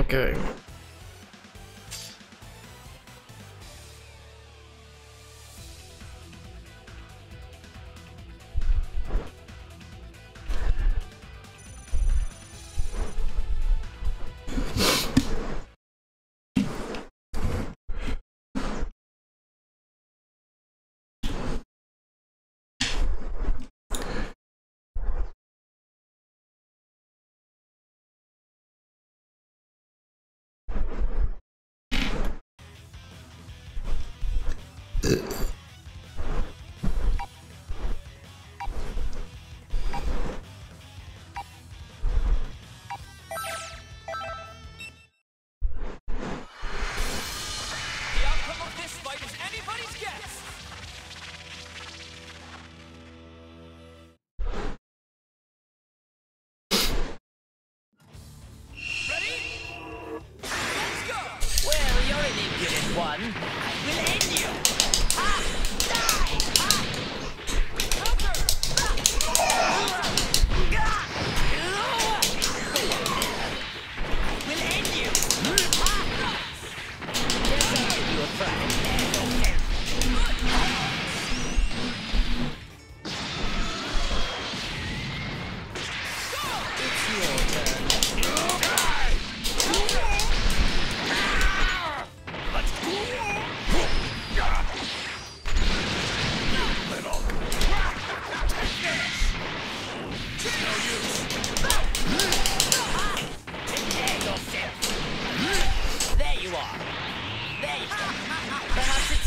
go.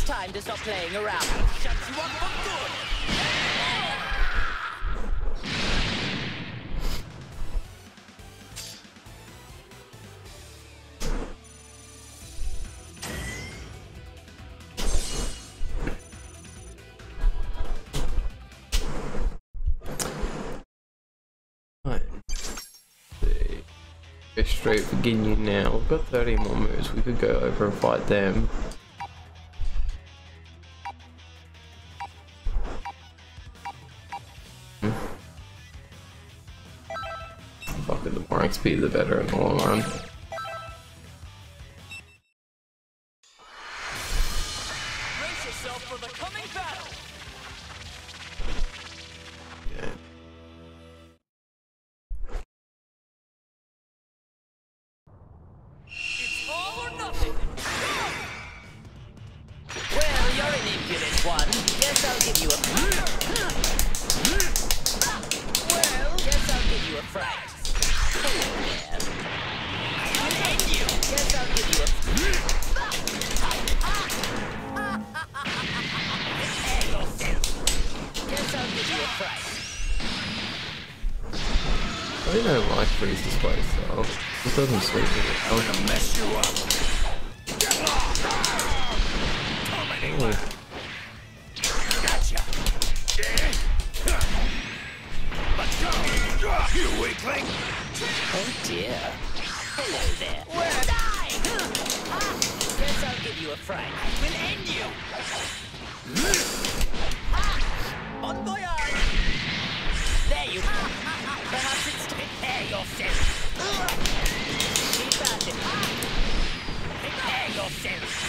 Time to stop playing around. Shut you up for good. Right. Go straight for Ginyu now. We've got 30 more moves. We could go over and fight them. Fucking the more XP the better in the long run. Brace yourself for the coming battle. Yeah. It's all or nothing. Well, you're an impudent one. Guess I'll give you a Well, guess I'll give you a fright. I'll end you. Guess I'll give you a Guess I'll give you a fright. I don't like Freeze's play style. It doesn't suit me. I'm gonna mess you up. Oh. Gotcha. Let's go. You weakling. Oh dear. Hello there. Where? Die! Guess I'll give you a fright. I will end you. Bon voyage. There you go. Perhaps it's to prepare yourself. Keep at it. Prepare yourself.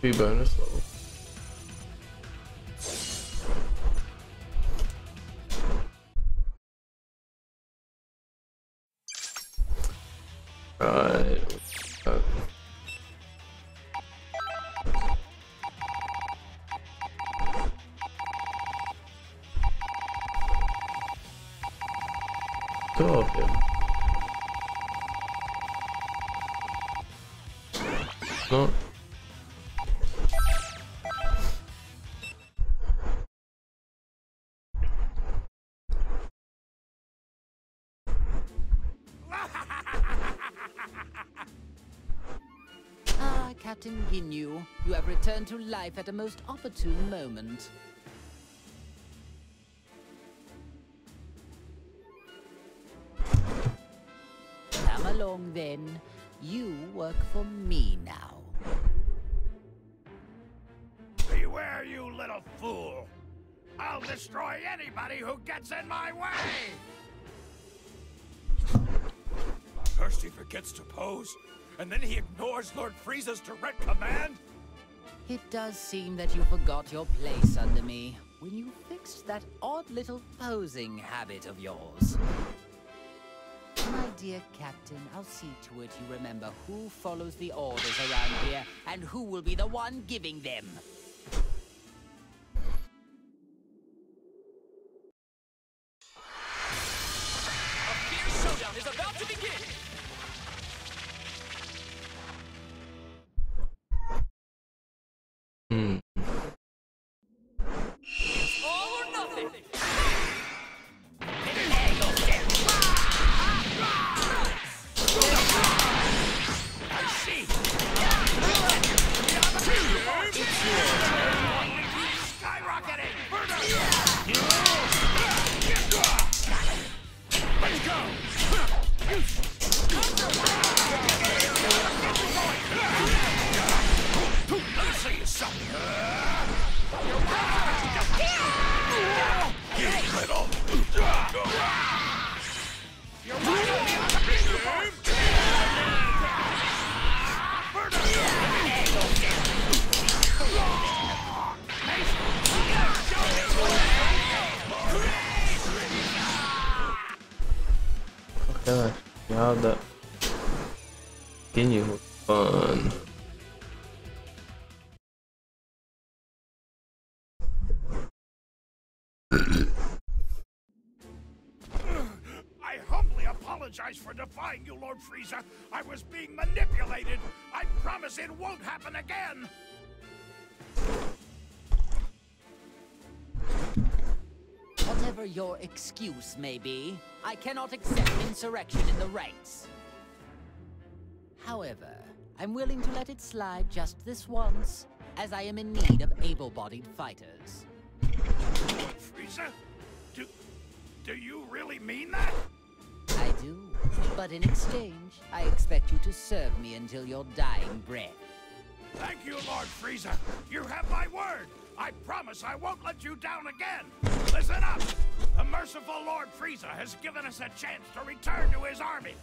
Two bonus level. Right. Two of him. Not. Captain Ginyu, you have returned to life at a most opportune moment. Come along then. You work for me now. Beware, you little fool. I'll destroy anybody who gets in my way! First he forgets to pose, and then he ignores Lord Frieza's direct command? It does seem that you forgot your place under me when you fixed that odd little posing habit of yours. My dear Captain, I'll see to it you remember who follows the orders around here and who will be the one giving them. A fierce showdown is about to begin! It's all or nothing! I see! Skyrocketing! Let's go! Let me see you something! You little! You're right on me on the big Gosh, y'all, that Ginyu was fun. I humbly apologize for defying you, Lord Frieza. I was being manipulated. I promise it won't happen again. Whatever your excuse may be, I cannot accept insurrection in the ranks. However, I'm willing to let it slide just this once, as I am in need of able-bodied fighters. Lord Frieza? Do you really mean that? I do, but in exchange, I expect you to serve me until your dying breath. Thank you, Lord Frieza. You have my word. I promise I won't let you down again. Listen up. The merciful Lord Frieza has given us a chance to return to his army.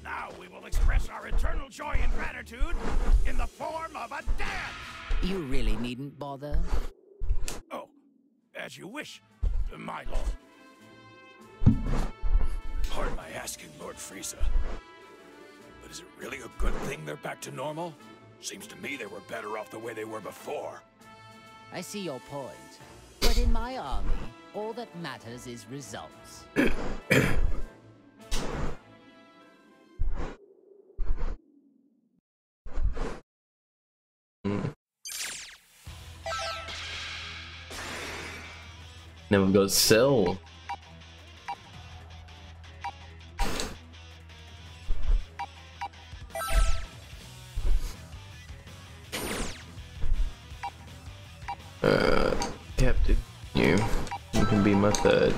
Now we will express our eternal joy and gratitude in the form of a dance. You really needn't bother. Oh, as you wish, my lord. Pardon my asking, Lord Frieza, but is it really a good thing they're back to normal? Seems to me they were better off the way they were before. I see your point. But in my army, all that matters is results. Never got Cell. Captain, you can be my third.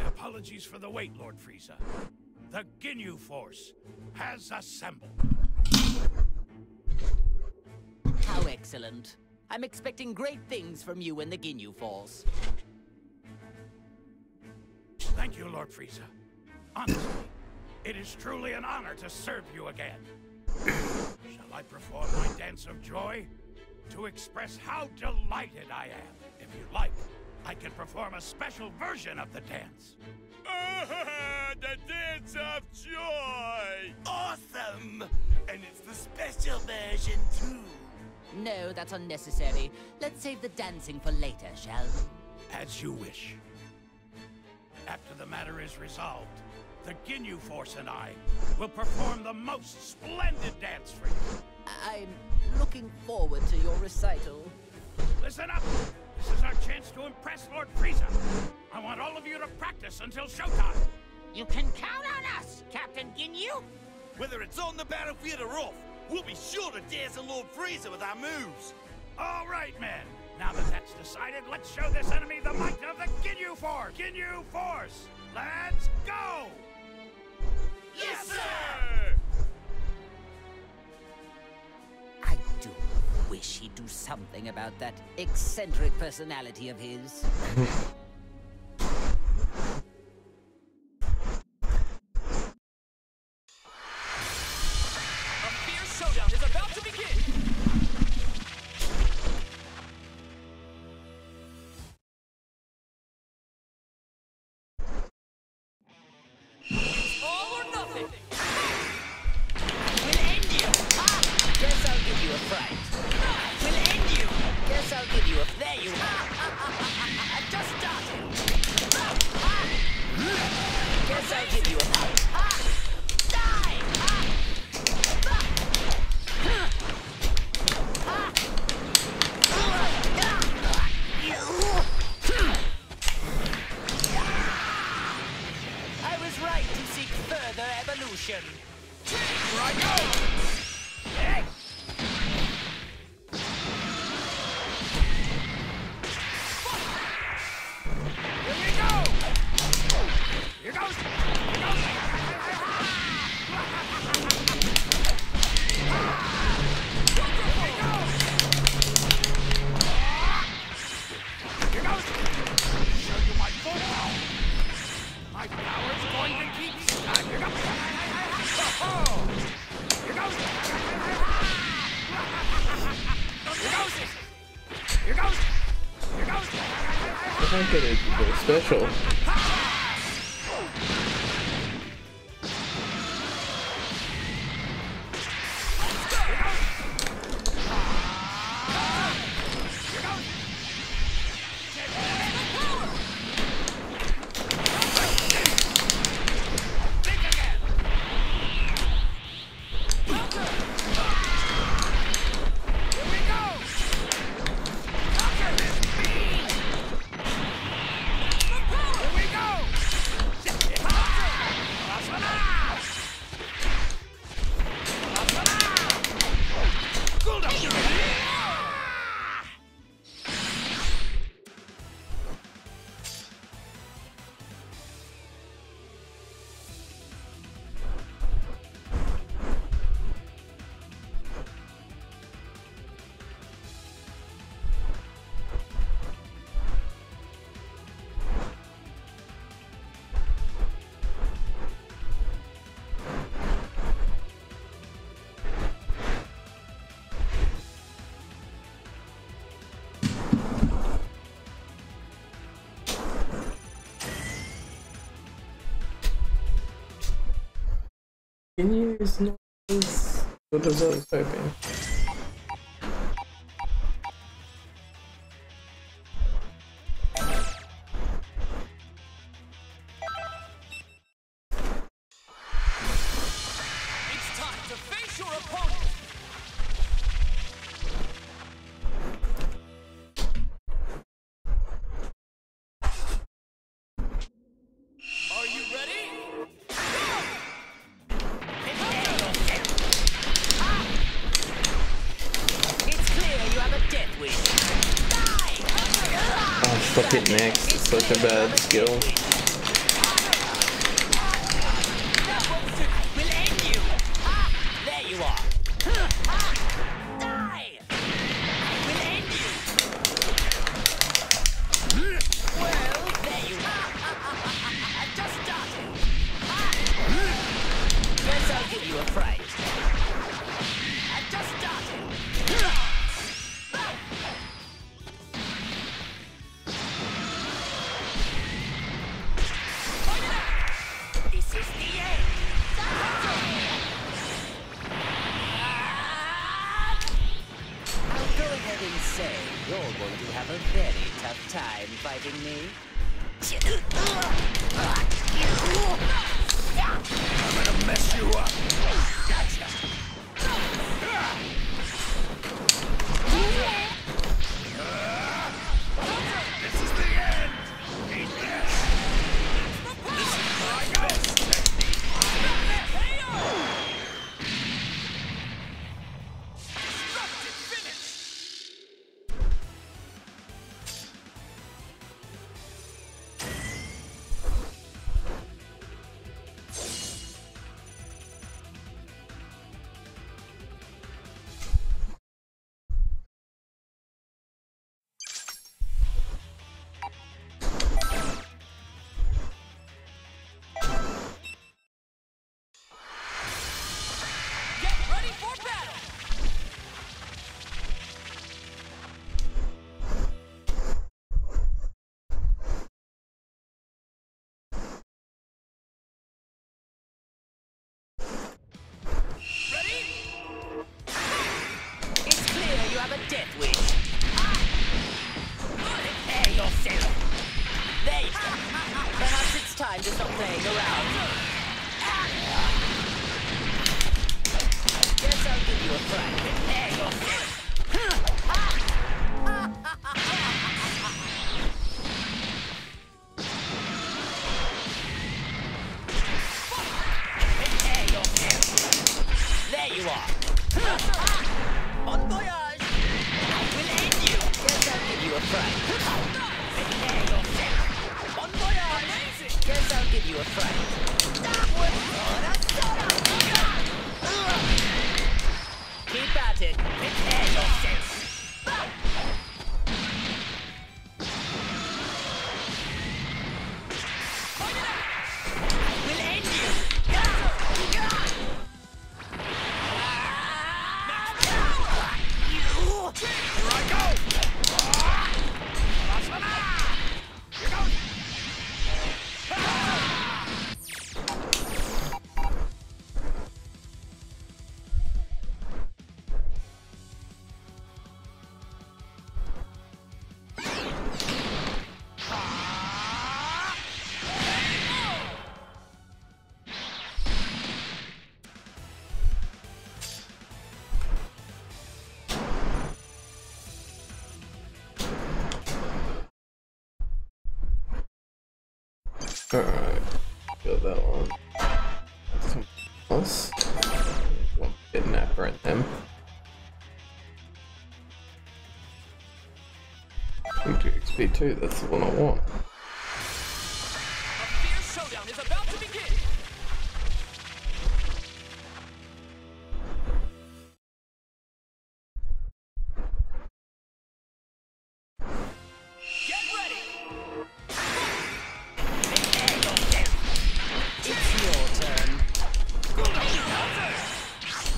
Apologies for the wait, Lord Frieza. The Ginyu Force has assembled. How excellent. I'm expecting great things from you and the Ginyu Force. Thank you, Lord Frieza. Honestly, it is truly an honor to serve you again. Shall I perform my dance of joy? To express how delighted I am. If you like, I can perform a special version of the dance. The dance of joy! Awesome! And it's the special version, too. No, that's unnecessary. Let's save the dancing for later, shall we? As you wish. After the matter is resolved, the Ginyu Force and I will perform the most splendid dance for you. I'm looking forward to your recital. Listen up! This is our chance to impress Lord Frieza. I want all of you to practice until showtime. You can count on us, Captain Ginyu. Whether it's on the battlefield or off, we'll be sure to dazzle Lord Frieza with our moves. All right, men. Now that that's decided, let's show this enemy the might of the Ginyu Force! Ginyu Force! Let's go! Yes, sir! I do wish he'd do something about that eccentric personality of his. A fierce showdown is about to begin! It's all or nothing! We'll end you! Ah! Guess I'll give you a fright. We'll end you! Guess I'll give you a... There you are! I've just started! Guess I'll give you a fright. Die! I was right to seek further evolution. Here I go! Hey! Here we go! Here goes! Here goes! Here goes! Show you my full power! My power's going to keep... Here goes! Oh! Here goes! Here goes! Here goes! Here goes! I can't get it special. Can you use not as good as I was hoping? It's time to face your opponent! Are you ready? It's clear you have a death wish. Die! Oh, stop hitting X. It's such a bad skill. We'll end you! There you are! Die! We'll end you! Well, there you are! I've just started! Guess I'll give you a fright. I've just started! This is the end! I'll go ahead and say you're going to have a very tough time fighting me. I'm gonna mess you up! Gotcha! This is the end! Eat this! This is where I go! Perhaps it's time to stop playing around. Guess I'll give you a fright. Prepare yourself. Prepare yourself. There you are. Bon voyage. I will end you. Guess I'll give you a fright. Prepare yourself. Bon voyage. Guess I'll give you a fright. Keep at it. Prepare yourself. I will end you. Here I go! Here goes! Alright, got that one. Something else. One kidnapper in them. XP too, that's the one I want. A fierce showdown is about to begin. Get ready. It's your turn.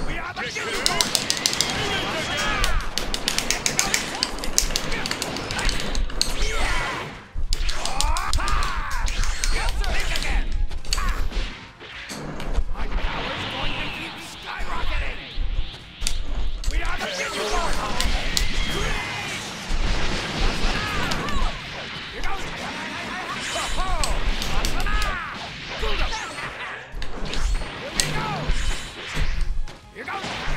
We are the Think again! My power's going to keep skyrocketing! We are the Here goes! Here we go! Here goes!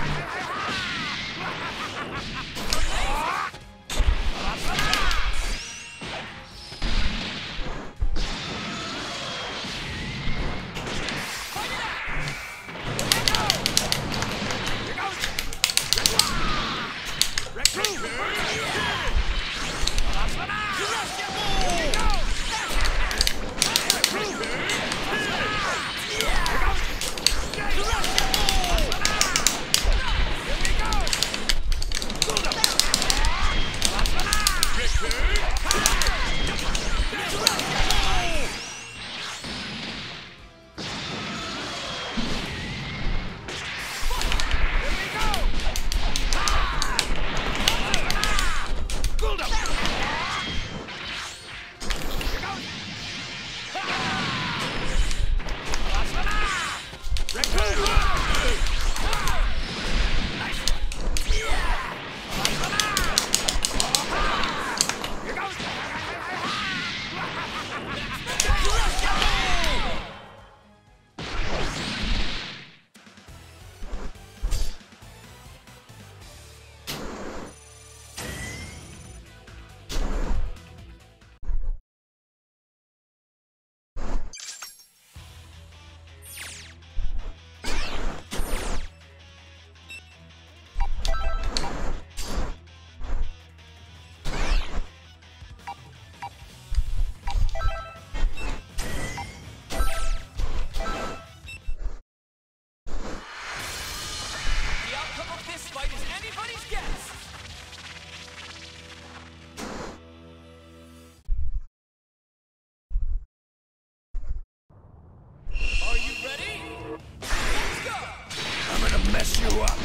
mess you up.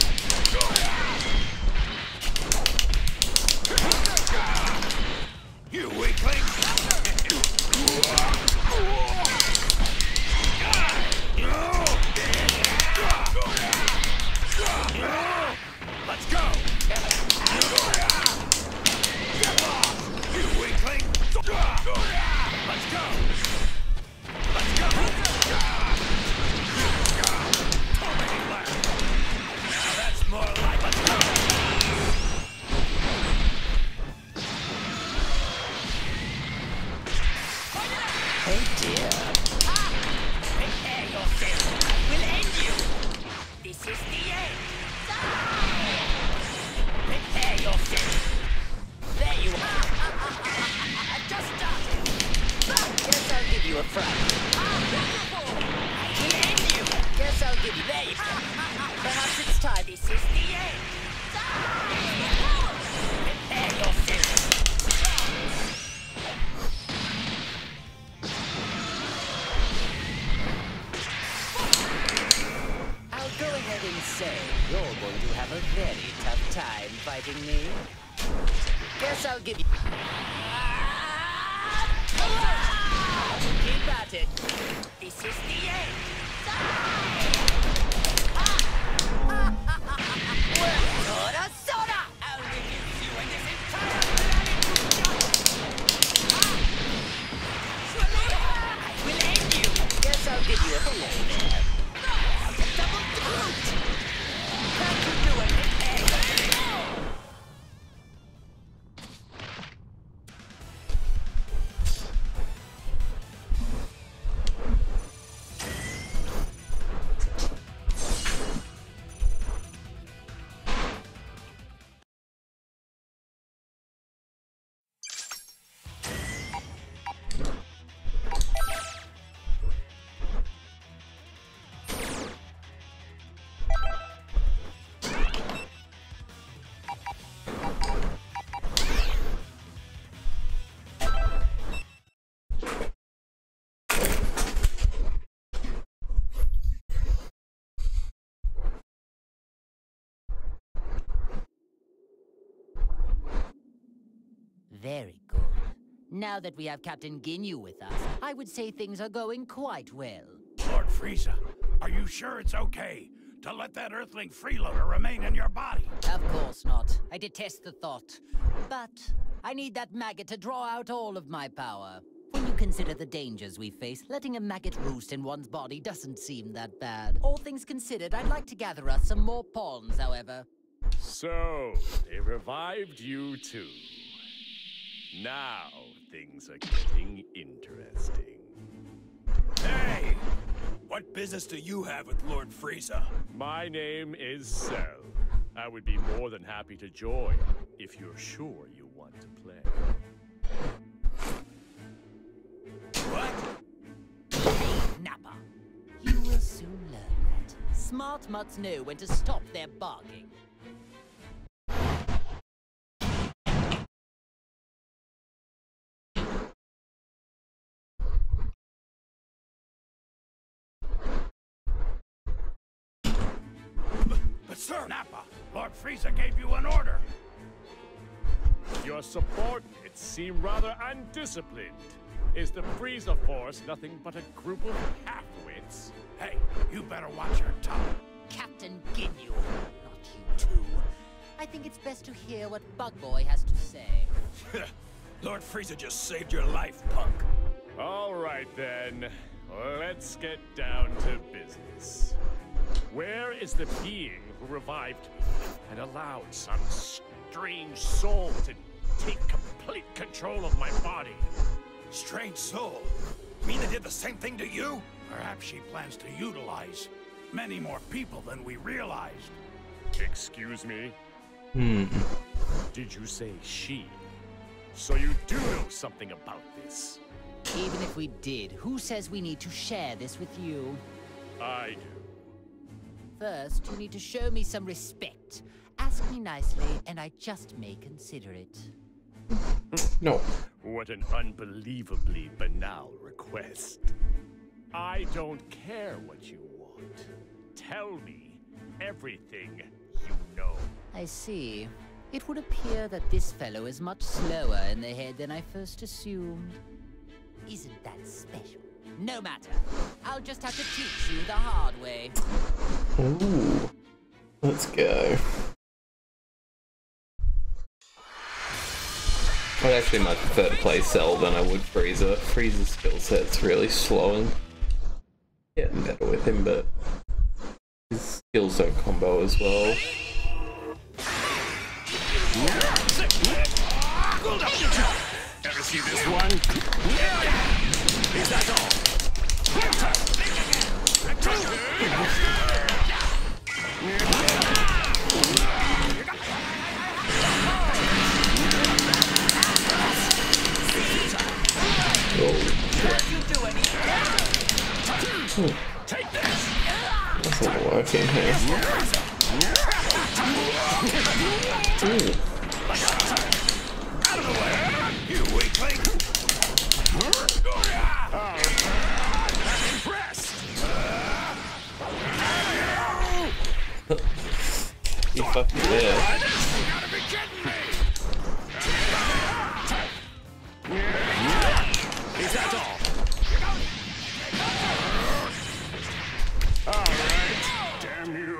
You weakling! Let's go! Get lost! You weakling! Let's go! Oh dear. Prepare yourself. I will end you. This is the end. Prepare yourself. There you are. I just started. Guess I'll give you a fright. I will end you. Guess I'll give you. There you go. Perhaps it's time. This is the end. Prepare yourself. I'll go ahead and say you're going to have a very tough time fighting me. Guess I'll give you... Keep at it. This is the end. Soda, soda! I'll reduce you and this entire planet to dust. I will end you. Guess I'll give you a hello there. Double throat. Can't you do it? Prepare yourself. Very good. Now that we have Captain Ginyu with us, I would say things are going quite well. Lord Frieza, are you sure it's okay to let that Earthling freeloader remain in your body? Of course not. I detest the thought. But I need that maggot to draw out all of my power. When you consider the dangers we face, letting a maggot roost in one's body doesn't seem that bad. All things considered, I'd like to gather us some more pawns, however. So, they revived you too. Now, things are getting interesting. Hey! What business do you have with Lord Frieza? My name is Cell. I would be more than happy to join, if you're sure you want to play. What? Nappa. You will soon learn that. Smart mutts know when to stop their barking. But sir, Nappa, Lord Frieza gave you an order. Your subordinates seem rather undisciplined. Is the Frieza Force nothing but a group of half-wits? Hey, you better watch your tongue. Captain Ginyu, not you two. I think it's best to hear what Bug Boy has to say. Lord Frieza just saved your life, punk. All right then, let's get down to business. Where is the being who revived me and allowed some strange soul to take complete control of my body? Strange soul? You mean they did the same thing to you? Perhaps she plans to utilize many more people than we realized. Excuse me? Did you say she? So you do know something about this? Even if we did, who says we need to share this with you? I do. First, you need to show me some respect. Ask me nicely, and I just may consider it. No. What an unbelievably banal request. I don't care what you want. Tell me everything you know. I see. It would appear that this fellow is much slower in the head than I first assumed. Isn't that special? No matter. I'll just have to teach you the hard way. Ooh. Let's go. I'd actually much prefer to play Cell than I would Frieza. Frieza's skill set's really slow and getting better with him, but his skills don't combo as well. Ever see this one? Is that all? Take this. That's not working here. Ooh. Out of the way, you weakling! I'm impressed! You fucking there. You gotta be kidding me! Is that all? Alright. Damn you.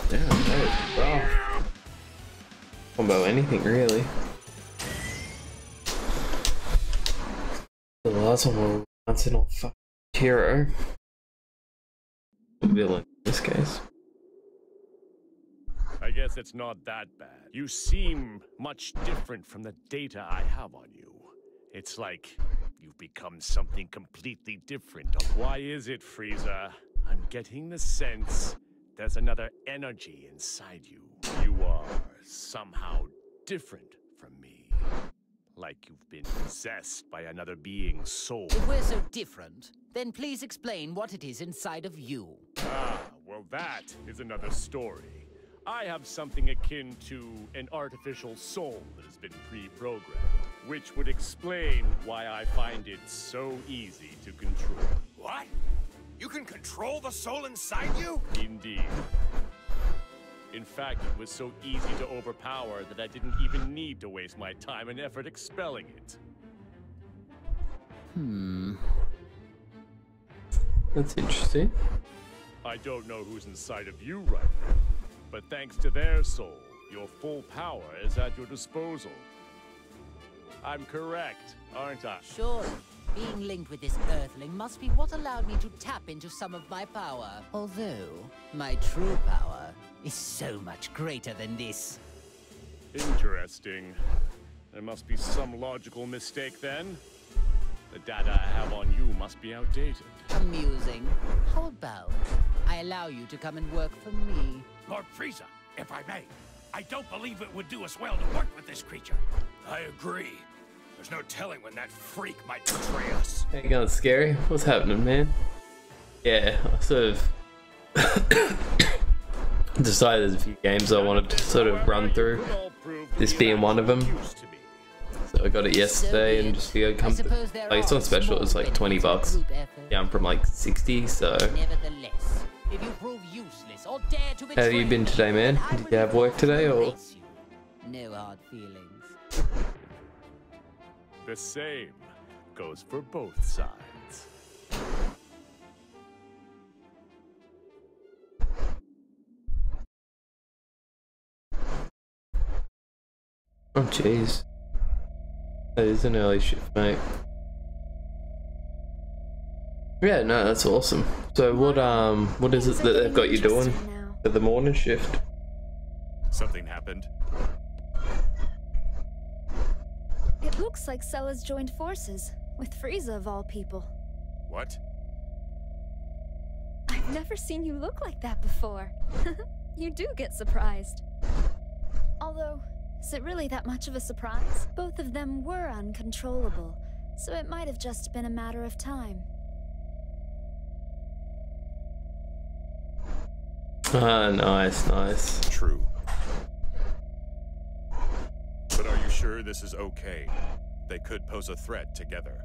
Damn, that was rough. Combo anything really. The last one was bouncing on fucking hero. Villain in this case. I guess it's not that bad. You seem much different from the data I have on you. It's like you've become something completely different. Why is it, Frieza? I'm getting the sense there's another energy inside you. You are somehow different from me. Like you've been possessed by another being's soul. If we're so different, then please explain what it is inside of you. Ah, well that is another story. I have something akin to an artificial soul that has been pre-programmed, which would explain why I find it so easy to control. What? You can control the soul inside you? Indeed. In fact, it was so easy to overpower that I didn't even need to waste my time and effort expelling it. That's interesting. I don't know who's inside of you right now, but thanks to their soul, your full power is at your disposal. I'm correct, aren't I? Surely, being linked with this Earthling must be what allowed me to tap into some of my power. Although, my true power is so much greater than this. Interesting. There must be some logical mistake then. The data I have on you must be outdated. Amusing. Hold bound. I allow you to come and work for me. Lord Frieza, if I may, I don't believe it would do us well to work with this creature. I agree. There's no telling when that freak might betray us. How you going, Scary? What's happening, man? Yeah, I sort of decided there's a few games I wanted to sort of run through. This being one of them. So I got it yesterday and just figured come like it's on special, it's like 20 bucks. Yeah, I'm from like 60, so. Nevertheless, if you prove useless or dare to betray How have you been today, man? Did you have work today or? No hard feelings. The same goes for both sides. Oh jeez. That is an early shift, mate. Yeah, no, that's awesome. So what is it that they've got you doing for the morning shift? Something happened. It looks like Cell has joined forces with Frieza of all people. What? I've never seen you look like that before. You do get surprised. Although, is it really that much of a surprise? Both of them were uncontrollable, so it might have just been a matter of time. Ah, nice, nice. True. But are you sure this is okay? They could pose a threat together.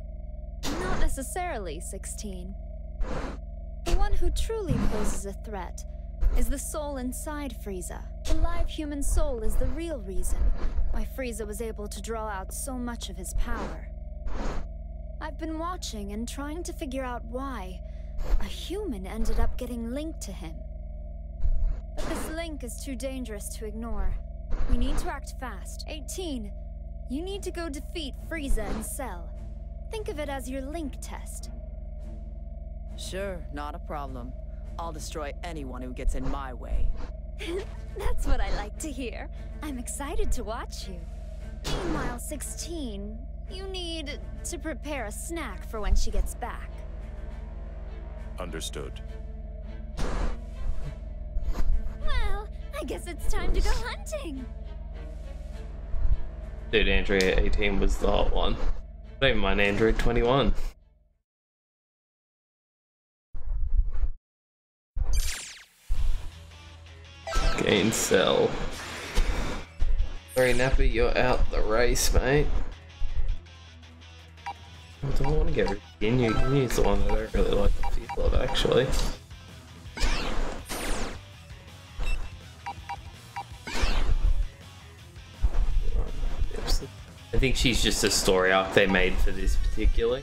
Not necessarily, 16. The one who truly poses a threat is the soul inside Frieza. The live human soul is the real reason why Frieza was able to draw out so much of his power. I've been watching and trying to figure out why a human ended up getting linked to him. But this link is too dangerous to ignore. We need to act fast. 18, you need to go defeat Frieza and Cell. Think of it as your link test. Sure, not a problem. I'll destroy anyone who gets in my way. That's what I like to hear. I'm excited to watch you. Meanwhile, 16, You need to prepare a snack for when she gets back. Understood. Well, I guess it's time to go hunting. Dude, Android 18 was the hot one. I don't even mind Android 21. Gain cell. Sorry, Nappy, you're out the race, mate. I don't want to get rid of Ginyu. The one that I don't really like the feel of, actually. I think she's just a story arc they made for this particularly.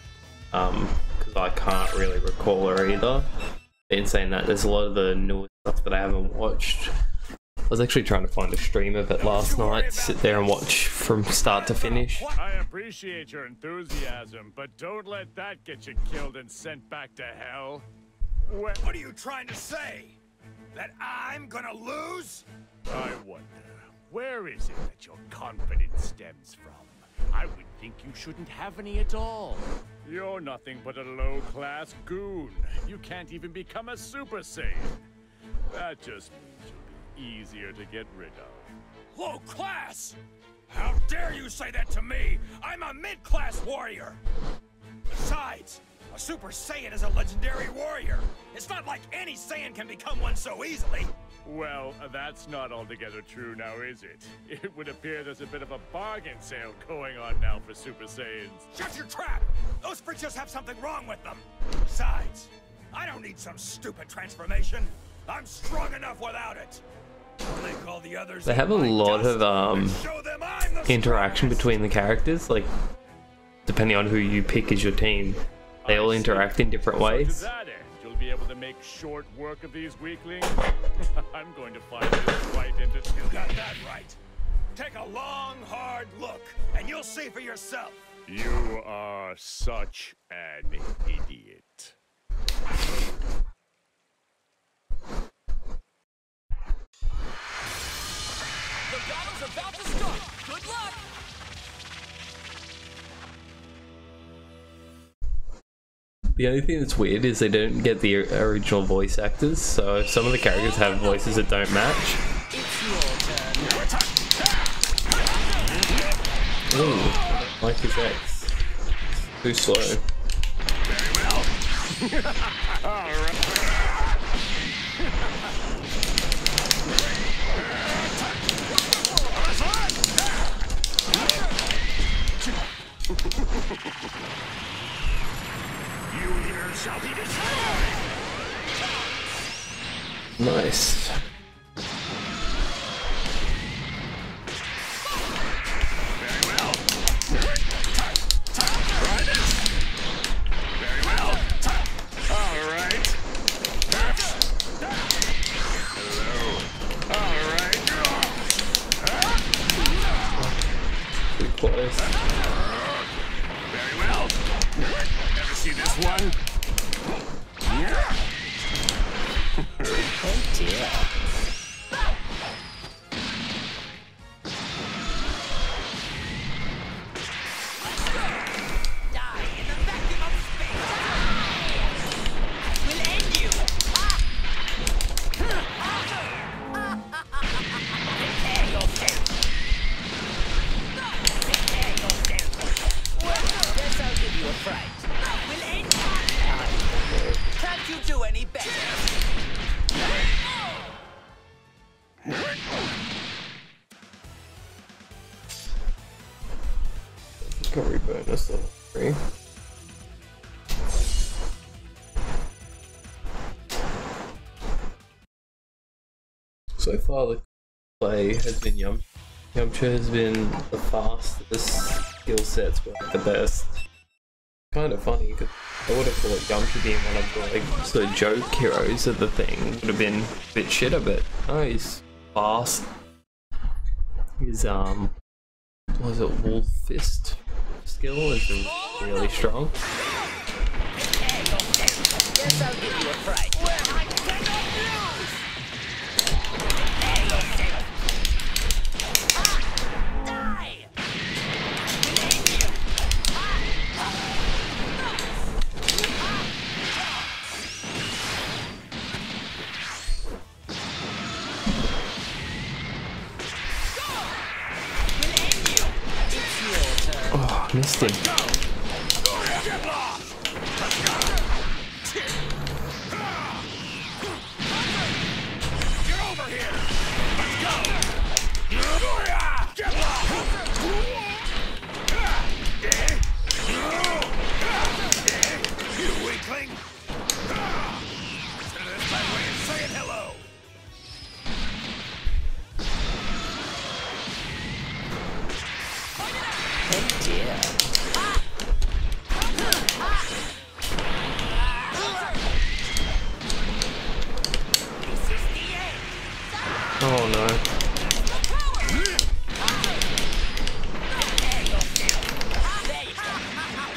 Because I can't really recall her either. In saying that, there's a lot of the newer stuff that I haven't watched. I was actually trying to find a stream of it last night, sit there and watch from start to finish. I appreciate your enthusiasm, but don't let that get you killed and sent back to hell. What are you trying to say? That I'm gonna lose? I wonder, where is it that your confidence stems from? I would think you shouldn't have any at all. You're nothing but a low-class goon. You can't even become a Super Saiyan. That just means you'll be easier to get rid of. Low class? How dare you say that to me? I'm a mid-class warrior. Besides, a Super Saiyan is a legendary warrior. It's not like any Saiyan can become one so easily. Well, that's not altogether true now, is it? It would appear there's a bit of a bargain sale going on now for Super Saiyans. Shut your trap! Those creatures have something wrong with them. Besides, I don't need some stupid transformation. I'm strong enough without it. All the others They have a lot of interaction between the characters, like depending on who you pick as your team. They all interact in different ways. To that end, you'll be able to make short work of these weaklings. I'm going to find this right into... You got that right. Take a long, hard look, and you'll see for yourself. You are such an idiot. The battle's about to start. Good luck. The only thing that's weird is they don't get the original voice actors, so some of the characters have voices that don't match. Ooh, like his ex. Too slow. Very well. You here shall be destroyed. Nice. Very well. Try this. Very well. All right. Hello. All right. Pretty close. Very well. Ever see this one? Oh dear. Die in the vacuum of space. We'll end you. Prepare yourself. Prepare yourself. Well, guess I'll give you a fright. We'll end you. Can't you do any better? Recovery bonus level 3. So far the play has been Yamcha has been the fastest, skill sets were the best. Kind of funny because I would have thought Yamcha being one of the like sort of joke heroes of the thing would have been a bit shitter, but no, he's fast. His what was it, Wolf Fist skill is really strong. Guess I'll give you a fright. I cannot lose. Die. Missed him. Get lost! Let's go! Get over here! Let's go! Get lost! You weakling! That's my way of saying hello! Oh dear. Oh no.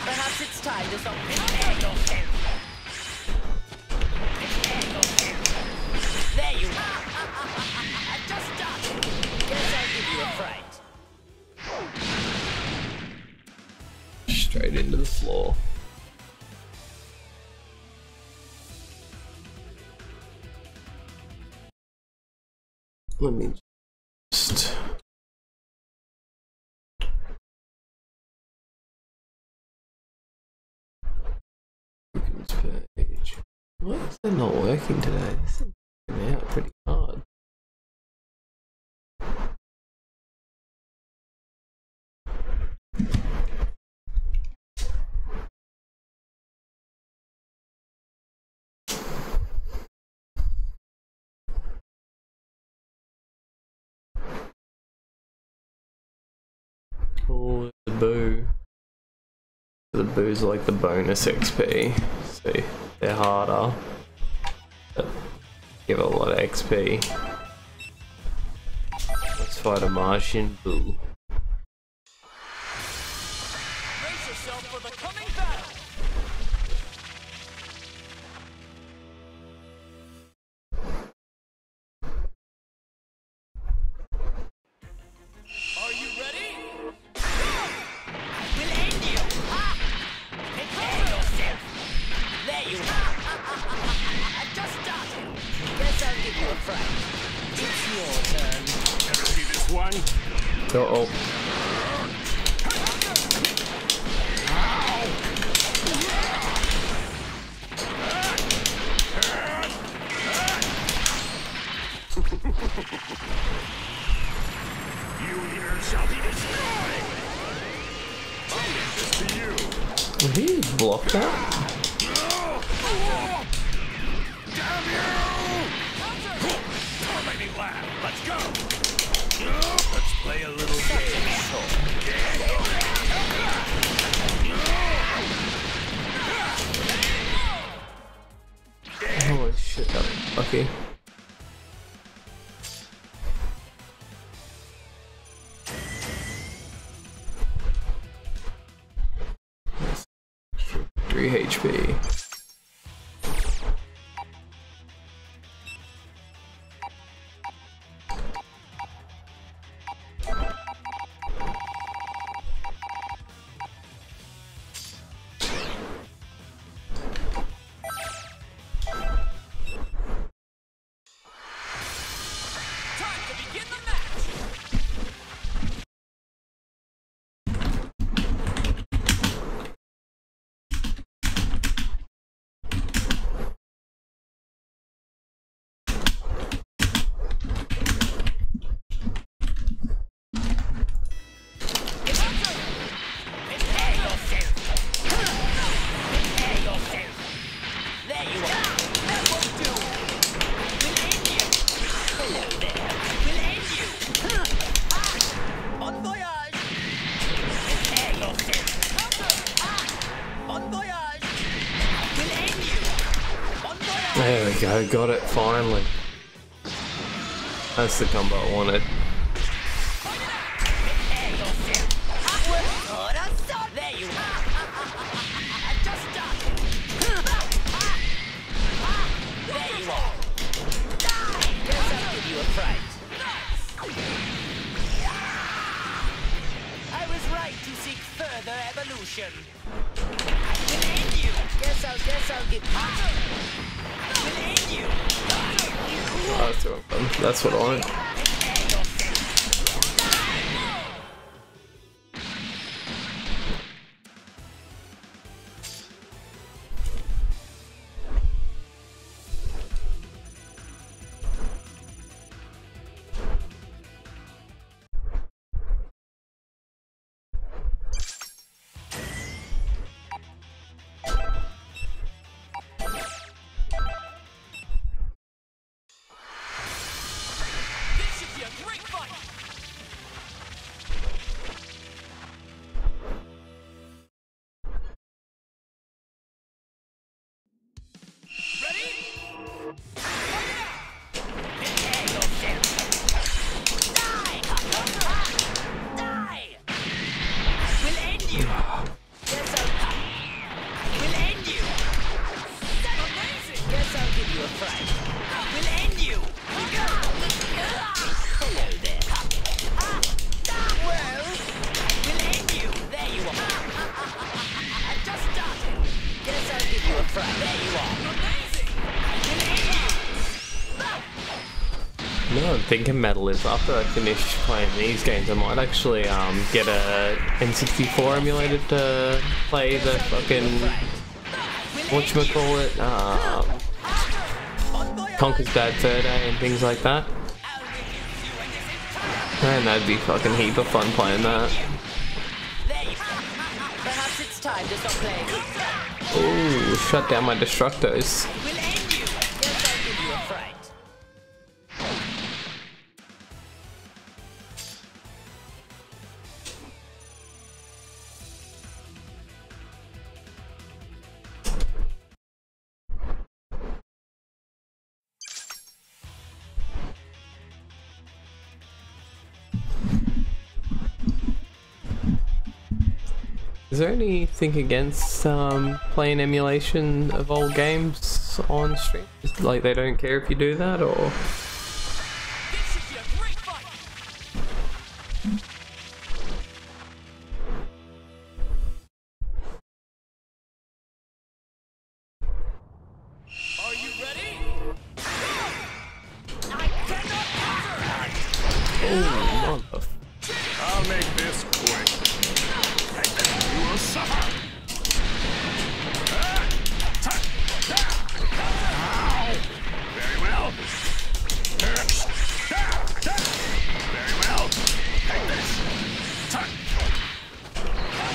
Perhaps it's time to stop. There you are. Just stop. Guess I'll give you a fright. Straight into the floor. Let me just... page. Why is that not working today? This is working out pretty hard. Oh, the boo. The boos are like the bonus XP. See, they're harder, but give a lot of XP. Let's fight a Martian boo. Brace yourself for the coming battle. Are you ready? We'll end you. Prepare yourself. There you are. Just started. Guess I'll give you a fright. It's your turn. Ever see this one? Uh-oh. You here shall be destroyed! I'll give this to you. Did he block that? Damn you! Don't make me laugh. Let's go! Let's play a little game. Holy shit, that was lucky. Three HP. Time to begin the match. There you are. That won't do. We'll end you. Hello there. We'll end you. Bon voyage. Prepare yourself. Bon voyage. We'll end you. Bon voyage. There we go, got it finally. That's the combo I wanted. Prepare yourself. There you are. Just stop. There you are. Guess I'll give you a fright. I was right to seek further evolution. We'll end you. Guess I'll give We'll end you. Oh, that's the wrong button. That's what I wanted. fright. We'll end you. Hello there. Well, we'll end you. There you are. I just started. Guess I'll give you a fright. There you are. Amazing. We'll end you. No, I'm thinking metal is after I finish playing these games, I might actually get a N64 emulator to play the fucking whatchamacallit, Conker's Bad Fur Day and things like that. Man, that'd be fucking heap of fun playing that. Perhaps it's time to stop playing. Ooh, shut down my Destructos. We'll end you. Guess I'll give you a fright. Is there anything against playing emulation of old games on stream? Like they don't care if you do that, or? This should be a great fight. Are you ready? I cannot counter. Oh, mother. I'll make this quick. You will suffer. Very well. Very well. Take this.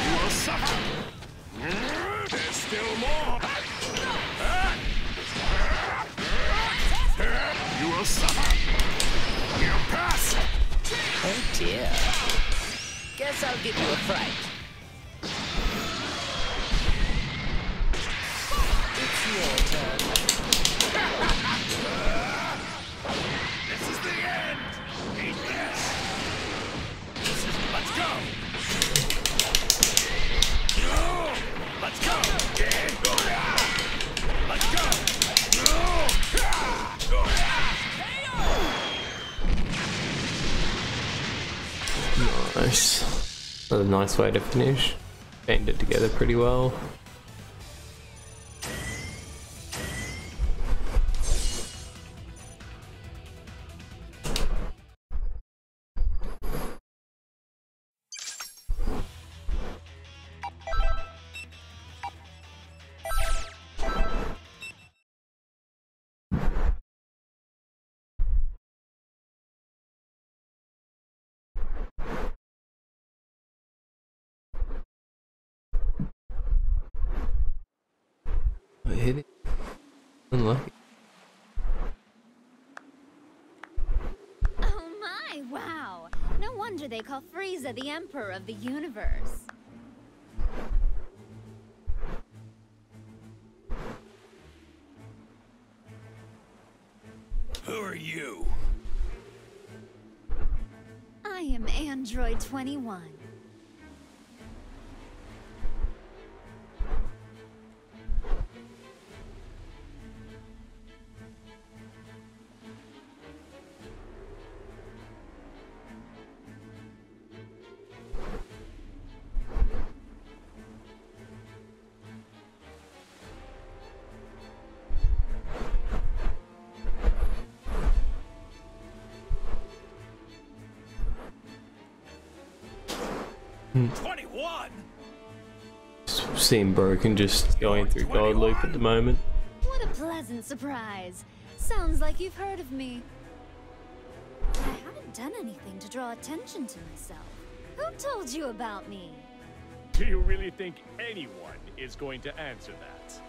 You will suffer. There's still more. You will suffer. You pass. Oh dear. Guess I'll give you a fright. It's your turn. This is the end. Eat this. Let's go. Let's go. Let's go. Nice. That's a nice way to finish. Banded together pretty well. I hit it. Unlucky. Oh my, wow. No wonder they call Frieza the Emperor of the Universe. Who are you? I am Android 21. Hmm. 21? Seem broken, just going through God Loop at the moment. What a pleasant surprise. Sounds like you've heard of me. I haven't done anything to draw attention to myself. Who told you about me? Do you really think anyone is going to answer that?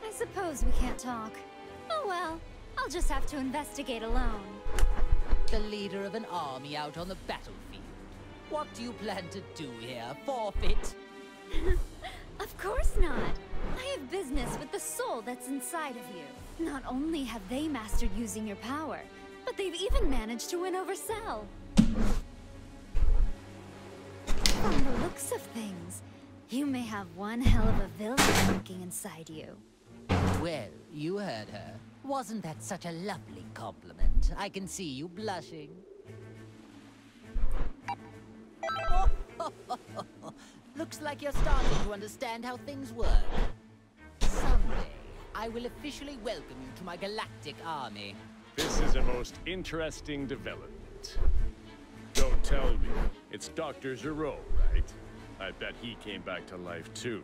I suppose we can't talk. Oh well, I'll just have to investigate alone. The leader of an army out on the battlefield. What do you plan to do here? Forfeit? Of course not. I have business with the soul that's inside of you. Not only have they mastered using your power, but they've even managed to win over Cell. From the looks of things, you may have one hell of a villain lurking inside you. Well, you heard her. Wasn't that such a lovely compliment? I can see you blushing. Looks like you're starting to understand how things work. Someday, I will officially welcome you to my galactic army. This is a most interesting development. Don't tell me. It's Dr. Zero, right? I bet he came back to life too.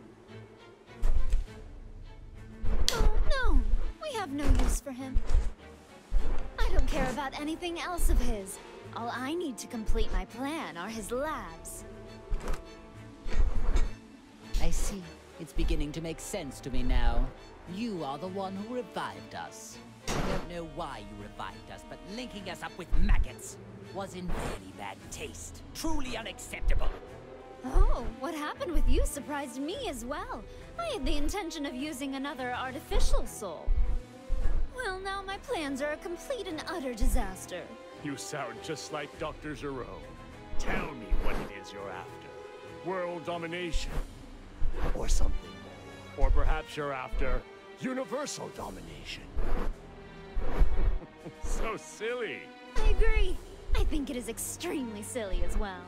Oh, no. We have no use for him. I don't care about anything else of his. All I need to complete my plan are his labs. I see. It's beginning to make sense to me now. You are the one who revived us. I don't know why you revived us, but linking us up with maggots was in very bad taste. Truly unacceptable. Oh, what happened with you surprised me as well. I had the intention of using another artificial soul. Well, now my plans are a complete and utter disaster. You sound just like Dr. Zero. Tell me what it is you're after. World domination. Or something more. Or perhaps you're after universal domination. So silly. I agree. I think it is extremely silly as well.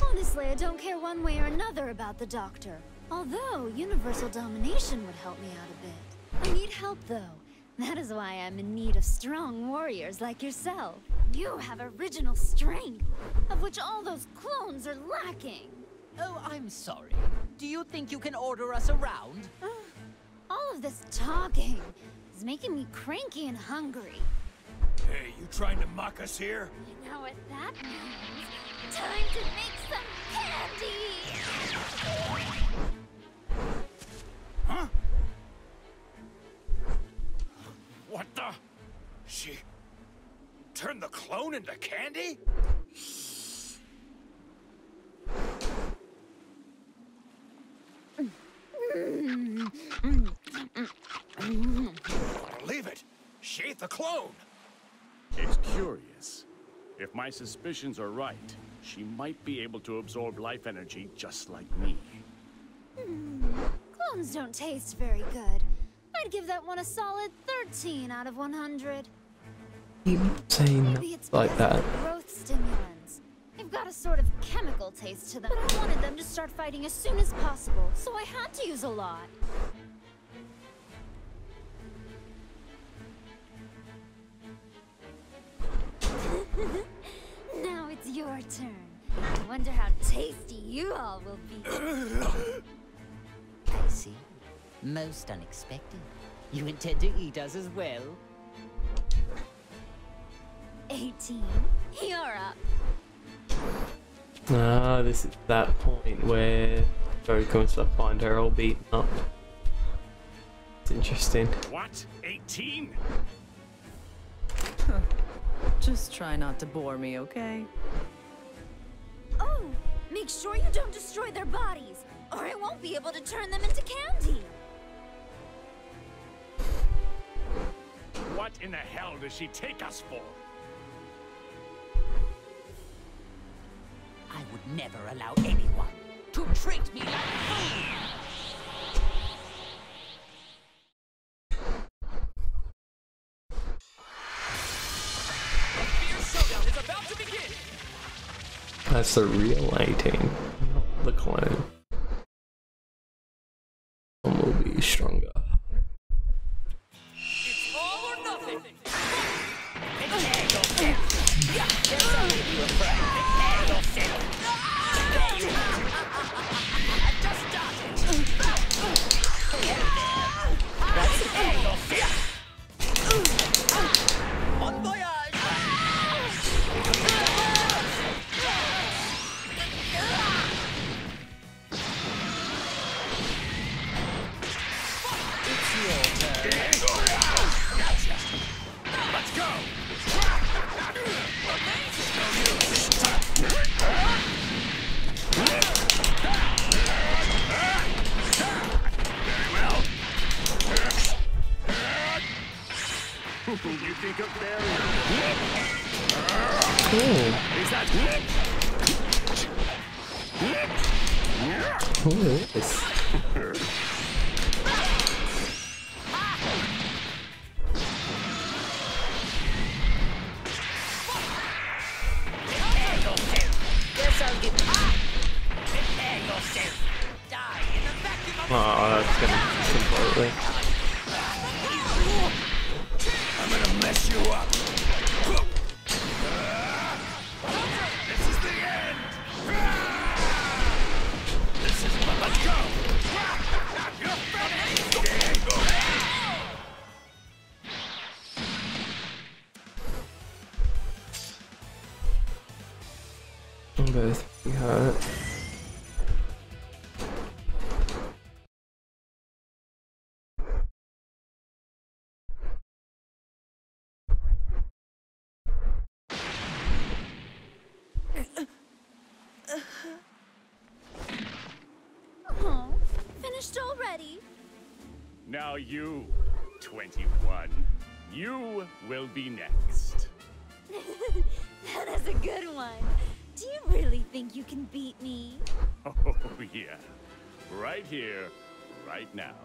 Honestly, I don't care one way or another about the Doctor. Although, universal domination would help me out a bit. I need help, though. That is why I'm in need of strong warriors like yourself. You have original strength, of which all those clones are lacking. Oh, I'm sorry. Do you think you can order us around? All of this talking is making me cranky and hungry. Hey, you trying to mock us here? You know what that means? Time to make some candy! Huh? What the? She turned the clone into candy? Believe it. She ate the clone. It's curious. If my suspicions are right, she might be able to absorb life energy just like me. Clones don't taste very good. I'd give that one a solid 13 out of 100. Keep saying Maybe it's like because that. of the growth stimulants. They've got a sort of chemical taste to them. But I wanted them to start fighting as soon as possible, so I had to use a lot. Now it's your turn. I wonder how tasty you all will be. I see. Most unexpected. You intend to eat us as well? 18. You're up. Ah, this is that point where Goku and stuff find her all beaten up. It's interesting. What? 18? Just try not to bore me, okay? Oh, make sure you don't destroy their bodies, or I won't be able to turn them into candy. What in the hell does she take us for? I would never allow anyone to treat me like food! A fierce showdown is about to begin! That's the real 18, not the clone. One will be stronger. It's all or nothing! Prepare yourself! Guess I'll give you a friend. Prepare yourself! There you are! I've just started! Prepare yourself! Bon voyage! It's your turn. Let's go. You think a barrier? Cool. Is that Who is this? works completely. I'm gonna mess you up. This is the end. This is my let's go. You're finished. Both be hurt. Oh, finished already? Now you, 21. You will be next. That is a good one. Do you really think you can beat me? Oh, yeah. Right here, right now.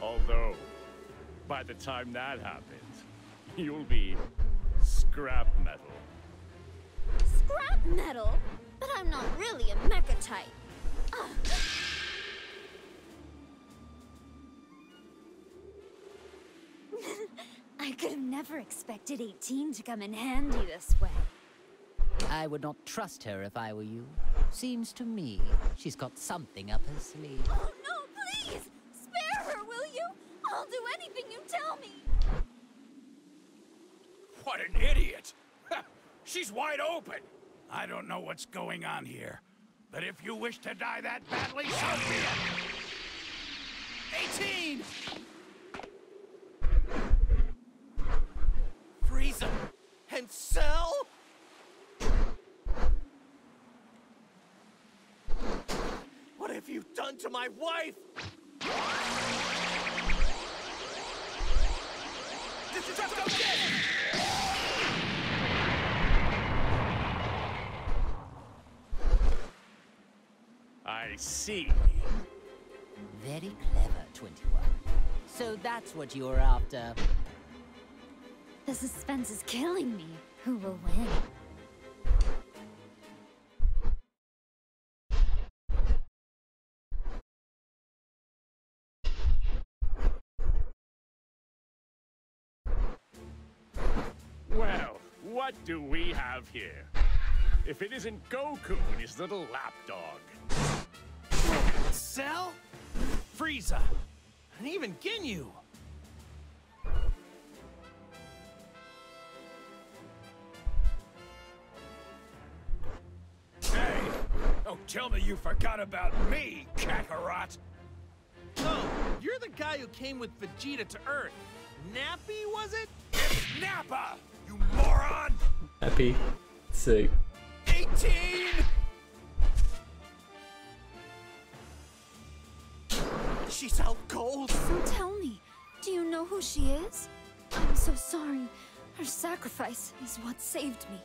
Although, by the time that happens, you'll be scrap metal. Scrap metal? But I'm not really a mecha type. Ugh. I could have never expected 18 to come in handy this way. I would not trust her if I were you. Seems to me she's got something up her sleeve. Oh no, please! Spare her, will you? I'll do anything you tell me. What an idiot! She's wide open! I don't know what's going on here, but if you wish to die that badly, so be it! 18! Frieza and Cell? What have you done to my wife? I see. Very clever, 21. So that's what you were after. The suspense is killing me. Who will win? Well, what do we have here? If it isn't Goku and his little lapdog. Cell? Frieza? And even Ginyu? Hey! Don't tell me you forgot about me, Kakarot! Oh, you're the guy who came with Vegeta to Earth. Nappy, was it? It's Nappa, you moron! Happy. Sick. 18! She's out cold. So tell me, do you know who she is? I'm so sorry. Her sacrifice is what saved me.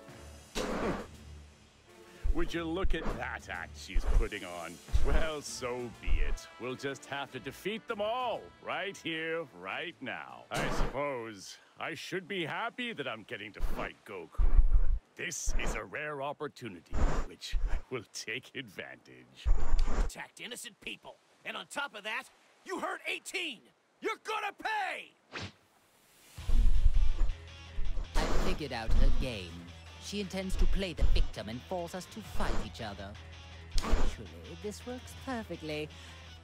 Would you look at that act she's putting on? Well, so be it. We'll just have to defeat them all, right here, right now. I suppose I should be happy that I'm getting to fight Goku. This is a rare opportunity, which I will take advantage. Attacked innocent people. And on top of that, you hurt 18! You're gonna pay! I figured out her game. She intends to play the victim and force us to fight each other. Actually, this works perfectly.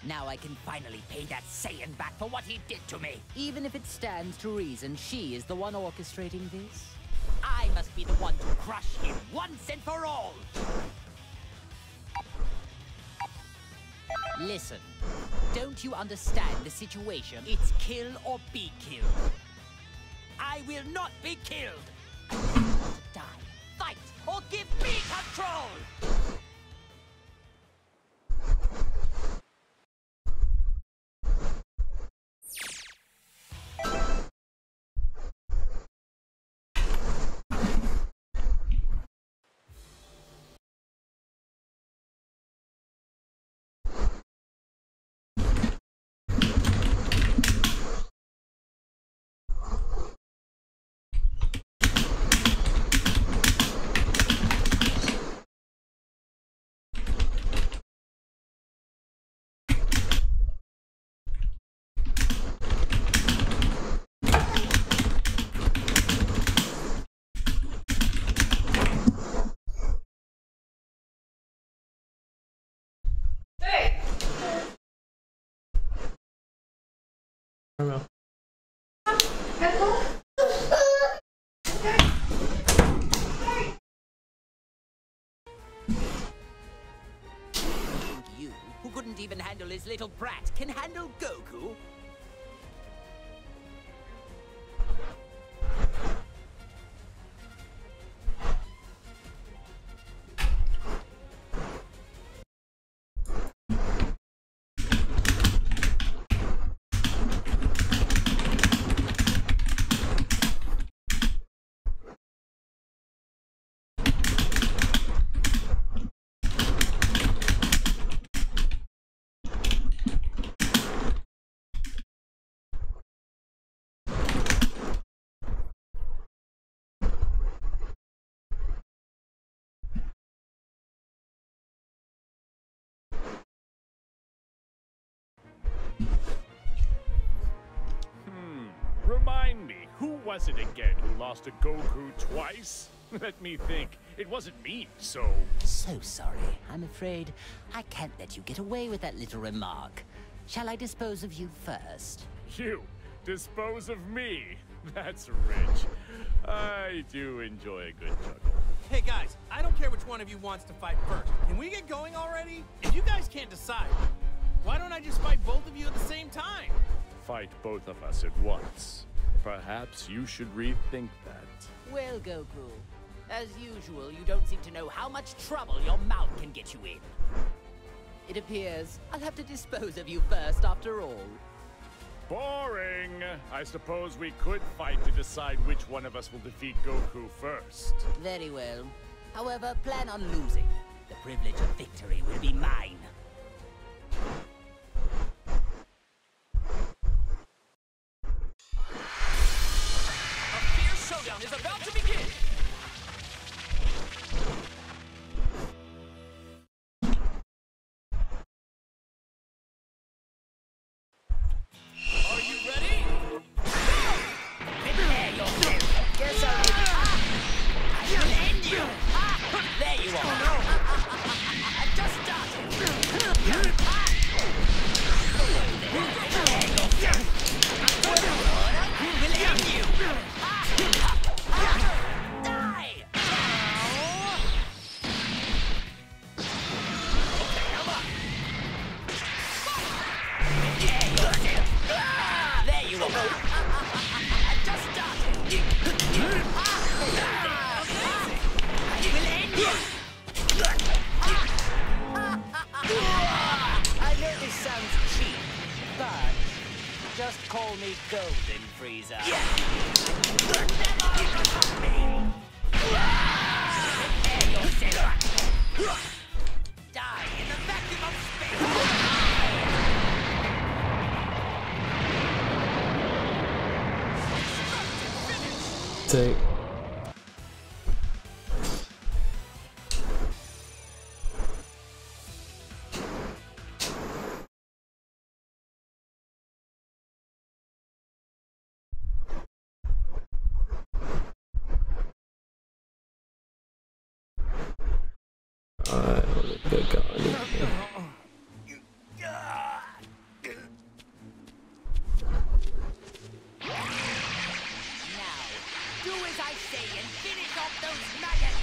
Now I can finally pay that Saiyan back for what he did to me. Even if it stands to reason she is the one orchestrating this. I must be the one to crush him once and for all. Listen, don't you understand the situation? It's kill or be killed. I will not be killed. I want to die, fight, or give me control! I don't know. You, who couldn't even handle his little brat, can handle Goku? Remind me, who was it again who lost to Goku twice? Let me think. It wasn't me, so... So sorry. I'm afraid I can't let you get away with that little remark. Shall I dispose of you first? You dispose of me? That's rich. I do enjoy a good chuckle. Hey guys, I don't care which one of you wants to fight first. Can we get going already? If you guys can't decide, why don't I just fight both of you at the same time? Fight both of us at once. Perhaps you should rethink that. Well, Goku, as usual, you don't seem to know how much trouble your mouth can get you in. It appears I'll have to dispose of you first after all. Boring! I suppose we could fight to decide which one of us will defeat Goku first. Very well. However, plan on losing. The privilege of victory will be mine. Showdown is about to begin! Are you ready? Prepare yourself! Guess I will end you! There you are! Oh, no. I've just started! We'll end you! Just call me Golden Frieza. Die in the vacuum of space. Take. Good God. Do as I say and finish off those maggots!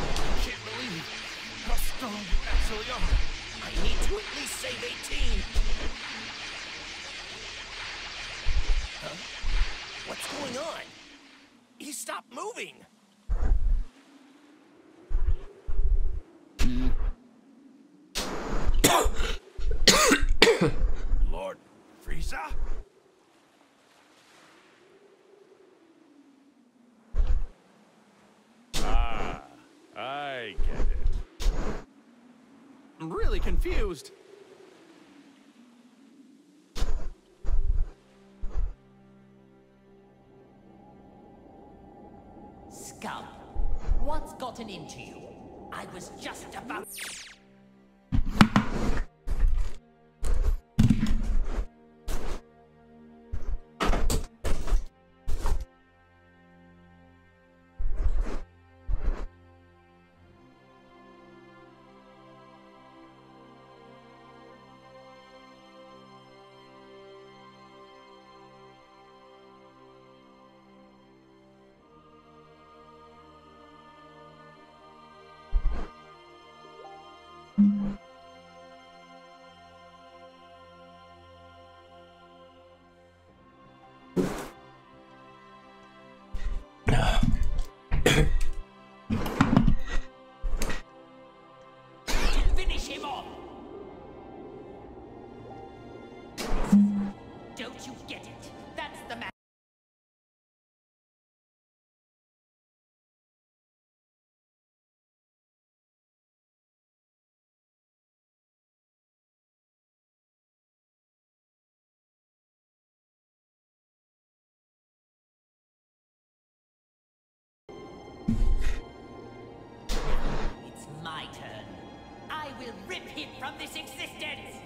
I can't believe how strong you actually are. I need to at least save 18. Huh? What's going on? He stopped moving. Lord Frieza? Ah, I get it. I'm really confused. Scum! What's gotten into you? I was just about... will rip him from this existence!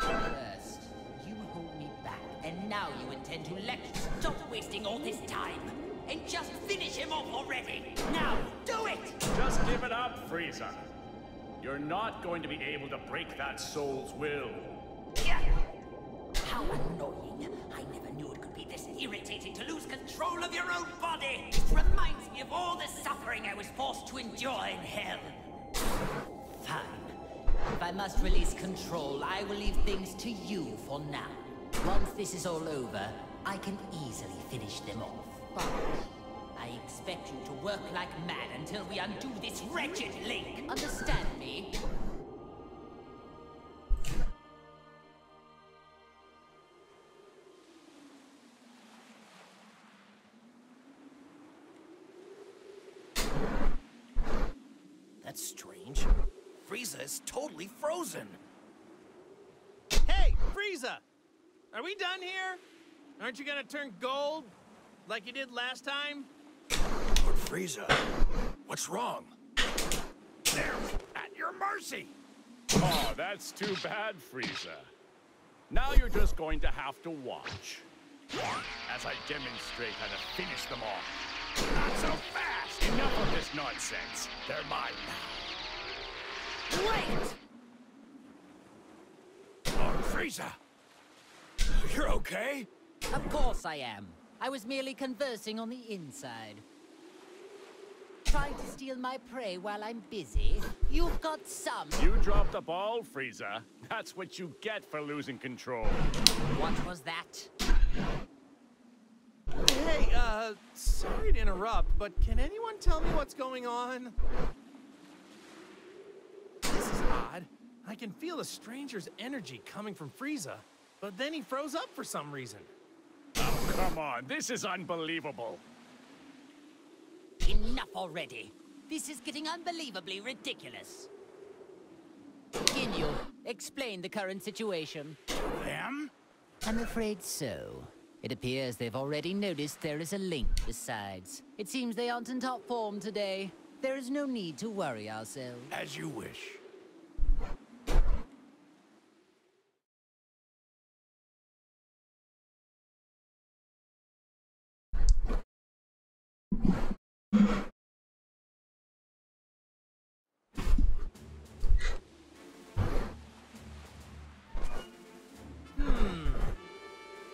First, you hold me back, and now you intend to lecture. Stop wasting all this time, and just finish him off already! Now, do it! Just give it up, Frieza. You're not going to be able to break that soul's will. Yeah. How annoying. I never knew it could be this irritating to lose control of your own body. It reminds me of all the suffering I was forced to endure in hell. Fine. If I must release control, I will leave things to you for now. Once this is all over, I can easily finish them off. But I expect you to work like mad until we undo this wretched link. Understand me? That's strange. Frieza is totally frozen. Hey, Frieza! Are we done here? Aren't you gonna turn gold like you did last time? Lord Frieza, what's wrong? There, at your mercy. Oh, that's too bad, Frieza. Now you're just going to have to watch as I demonstrate how to finish them off. Not so fast! Enough of this nonsense. They're mine now. Wait! Lord Frieza! You're okay? Of course I am. I was merely conversing on the inside. Trying to steal my prey while I'm busy? You've got some. You dropped the ball, Frieza. That's what you get for losing control. What was that? Hey, sorry to interrupt, but can anyone tell me what's going on? This is odd. I can feel a stranger's energy coming from Frieza, but then he froze up for some reason. Oh, come on. This is unbelievable. Enough already. This is getting unbelievably ridiculous. Ginyu, explain the current situation. Them? I'm afraid so. It appears they've already noticed there is a link besides. It seems they aren't in top form today. There is no need to worry ourselves. As you wish.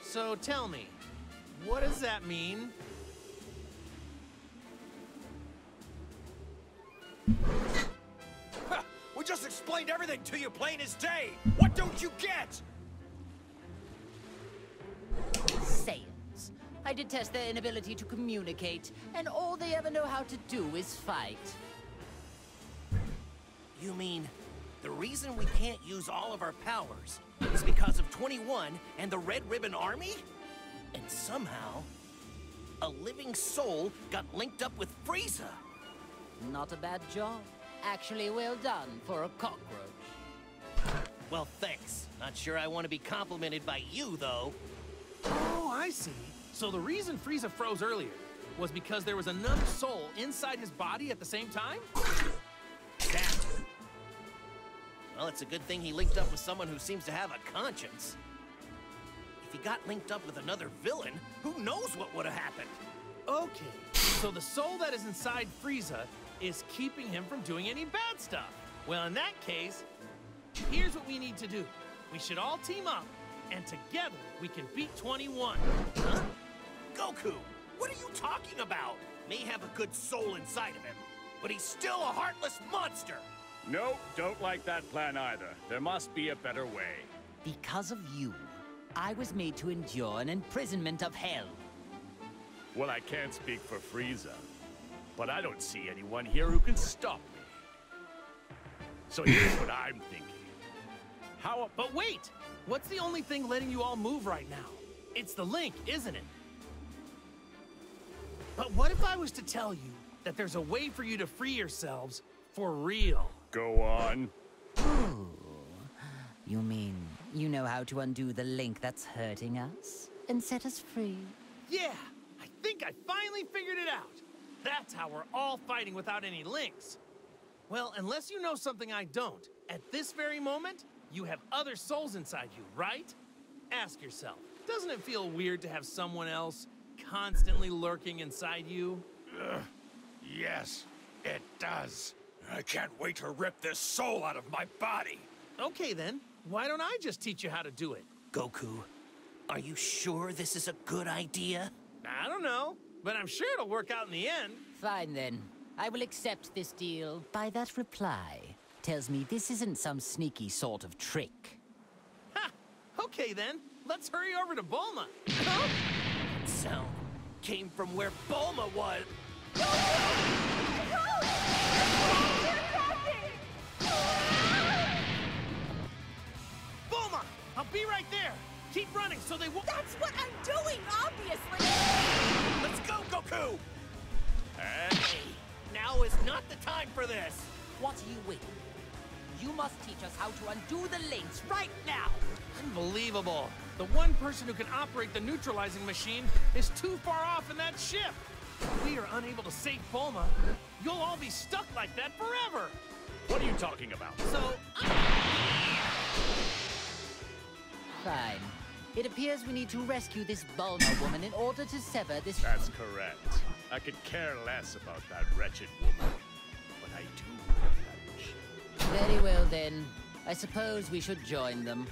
So tell me, what does that mean? We just explained everything to you plain as day! What don't you get? Saiyans. I detest their inability to communicate, and all they ever know how to do is fight. You mean, the reason we can't use all of our powers is because of 21 and the Red Ribbon Army? And somehow, a living soul got linked up with Frieza. Not a bad job. Actually well done for a cockroach. Well, thanks. Not sure I want to be complimented by you, though. Oh, I see. So the reason Frieza froze earlier was because there was another soul inside his body at the same time? Exactly. Well, it's a good thing he linked up with someone who seems to have a conscience. If he got linked up with another villain, who knows what would have happened? Okay, so the soul that is inside Frieza is keeping him from doing any bad stuff. Well, in that case, here's what we need to do. We should all team up, and together we can beat 21. Huh? Goku, what are you talking about? May have a good soul inside of him, but he's still a heartless monster. Nope, don't like that plan either. There must be a better way. Because of you, I was made to endure an imprisonment of hell. Well, I can't speak for Frieza, but I don't see anyone here who can stop me. So here's what I'm thinking. But wait! What's the only thing letting you all move right now? It's the link, isn't it? But what if I was to tell you that there's a way for you to free yourselves for real? Go on. Ooh. You mean you know how to undo the link that's hurting us and set us free? Yeah, I think I finally figured it out. That's how we're all fighting without any links. Well, unless you know something I don't, at this very moment, you have other souls inside you, right? Ask yourself, doesn't it feel weird to have someone else constantly lurking inside you? Yes, it does. I can't wait to rip this soul out of my body. Okay then, why don't I just teach you how to do it? Goku, are you sure this is a good idea? I don't know, but I'm sure it'll work out in the end. Fine then. I will accept this deal. By that reply, tells me this isn't some sneaky sort of trick. Ha! Okay then, let's hurry over to Bulma. That sound came from where Bulma was. Bulma! I'll be right there! Keep running so they won't— That's what I'm doing, obviously! Let's go, Goku! Hey, Now is not the time for this! What are you waiting for? You must teach us how to undo the links right now! Unbelievable! The one person who can operate the neutralizing machine is too far off in that ship! If we are unable to save Bulma, you'll all be stuck like that forever! what are you talking about? So, Fine. It appears we need to rescue this Bulma woman in order to sever this— That's correct. I could care less about that wretched woman, but I do have that machine. Very well then. I suppose we should join them.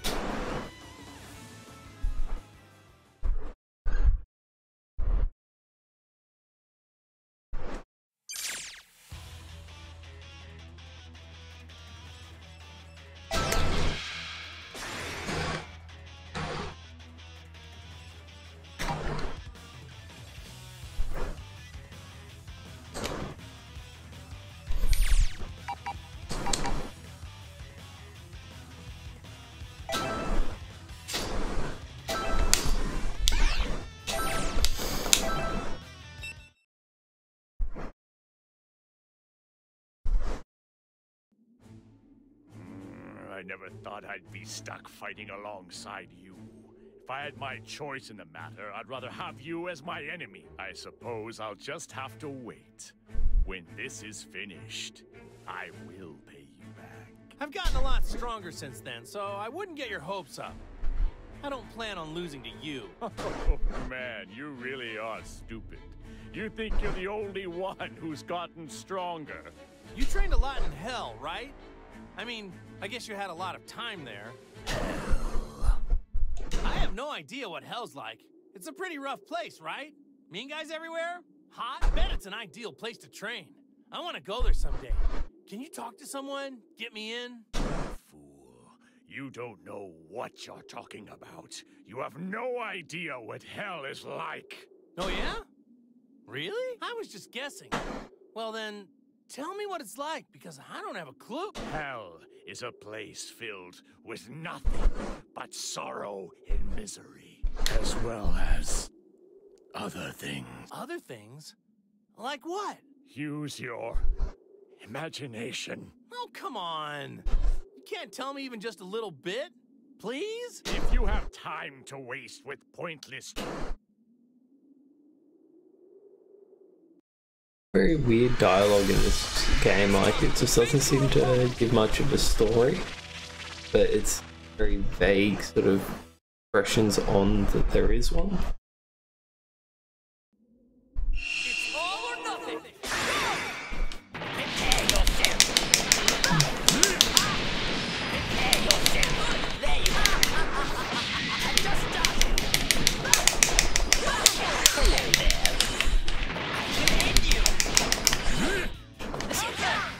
I never thought I'd be stuck fighting alongside you. If I had my choice in the matter, I'd rather have you as my enemy. I suppose I'll just have to wait. When this is finished, I will pay you back. I've gotten a lot stronger since then, so I wouldn't get your hopes up. I don't plan on losing to you. Oh, man, you really are stupid. You think you're the only one who's gotten stronger. You trained a lot in hell, right? I mean, I guess you had a lot of time there. I have no idea what hell's like. It's a pretty rough place, right? Mean guys everywhere? Hot? Bet it's an ideal place to train. I want to go there someday. Can you talk to someone? Get me in? Fool, you don't know what you're talking about. You have no idea what hell is like. Oh yeah? Really? I was just guessing. Well then, tell me what it's like, because I don't have a clue. Hell is a place filled with nothing but sorrow and misery, as well as other things. Other things? Like what? Use your imagination. Oh, come on. You can't tell me even just a little bit? Please? If you have time to waste with pointless... Very weird dialogue in this game, like it just doesn't seem to give much of a story, but it's very vague sort of expressions on that there is one. It's all or nothing! There you go! Just stop! Hello there.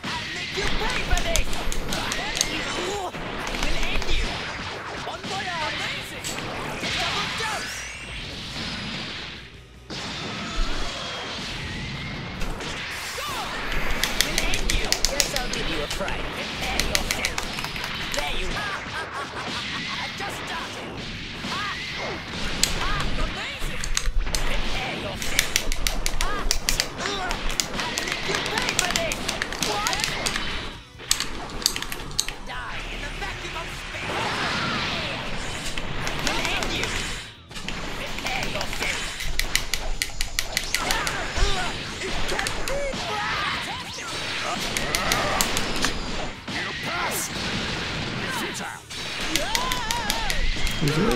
I'll make you pay for this! I will end you! Bon voyage! Amazing! Double dose! Go! I will end you! Yes, I'll give you a fright. Prepare yourself! There you are! I've just started! Amazing! Prepare yourself!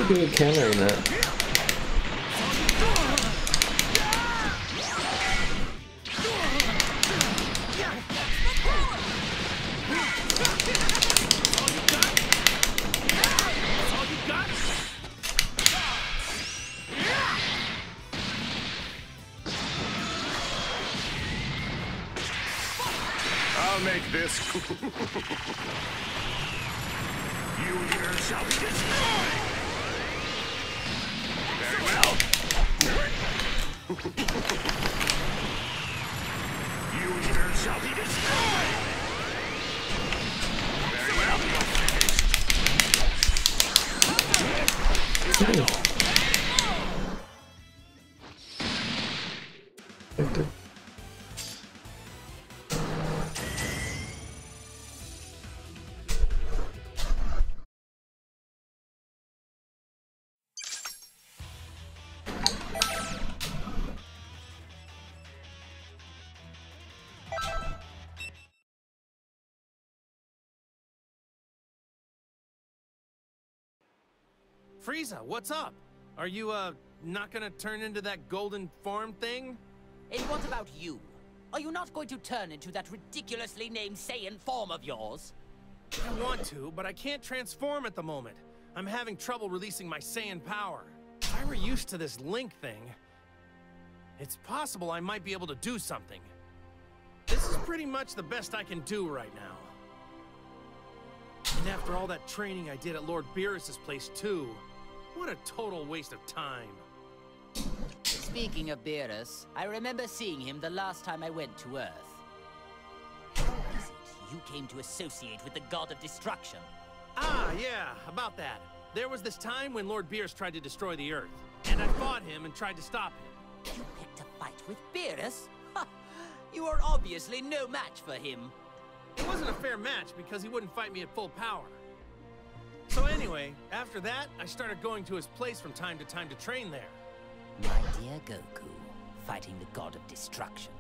think we were countering that. I'll make this cool. You here shall be destroyed! Very well. You here shall be destroyed! Very well, you're finished. Frieza, what's up? Are you, not gonna turn into that golden form thing? And what about you? Are you not going to turn into that ridiculously named Saiyan form of yours? I want to, but I can't transform at the moment. I'm having trouble releasing my Saiyan power. If I were used to this Link thing, it's possible I might be able to do something. This is pretty much the best I can do right now. And after all that training I did at Lord Beerus' place too, what a total waste of time. Speaking of Beerus, I remember seeing him the last time I went to Earth. How is it you came to associate with the god of destruction? Ah, yeah, about that. There was this time when Lord Beerus tried to destroy the Earth, and I fought him and tried to stop him. You picked a fight with Beerus? Ha! You are obviously no match for him. It wasn't a fair match because he wouldn't fight me at full power. So anyway, after that, I started going to his place from time to train there. My dear Goku, fighting the god of destruction.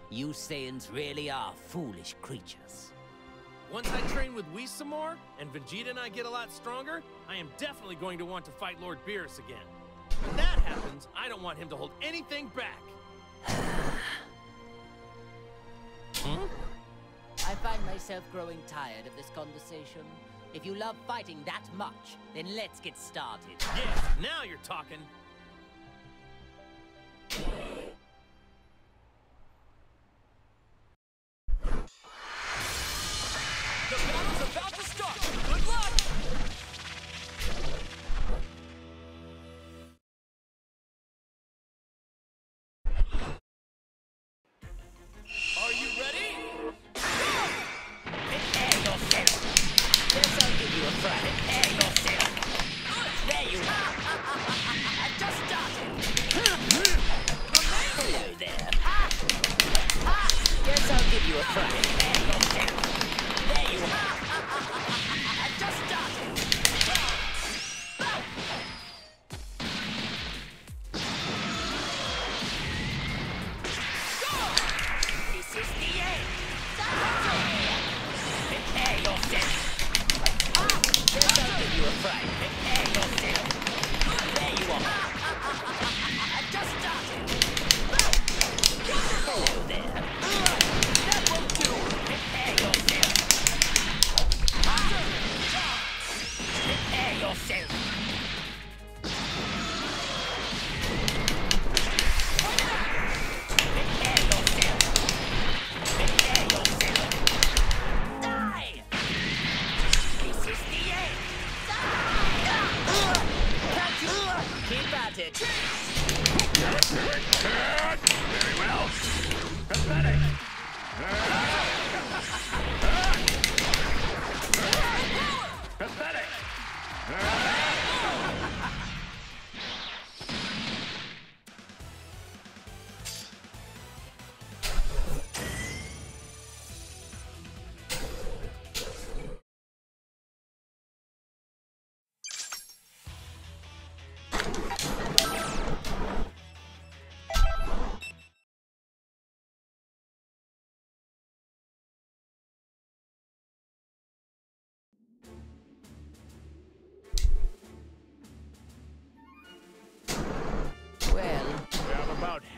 You Saiyans really are foolish creatures. Once I train with Whis some more, and Vegeta and I get a lot stronger, I am definitely going to want to fight Lord Beerus again. When that happens, I don't want him to hold anything back. I find myself growing tired of this conversation. If you love fighting that much, then let's get started. Yes, now you're talking. The battle's about to start! Good luck! Are you ready? Prepare yourself! Yes, I'll give you a try. Prepare yourself! There you are!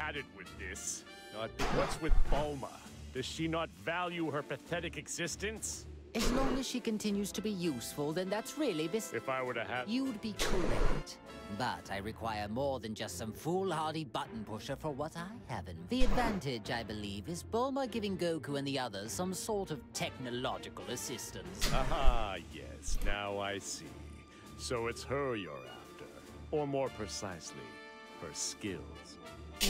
had it with this. But what's with Bulma? Does she not value her pathetic existence? As long as she continues to be useful, then that's really If I were to have... You'd be correct. But I require more than just some foolhardy button pusher for what I haven't. The advantage, I believe, is Bulma giving Goku and the others some sort of technological assistance. Aha, yes, now I see. So it's her you're after. Or more precisely, her skills.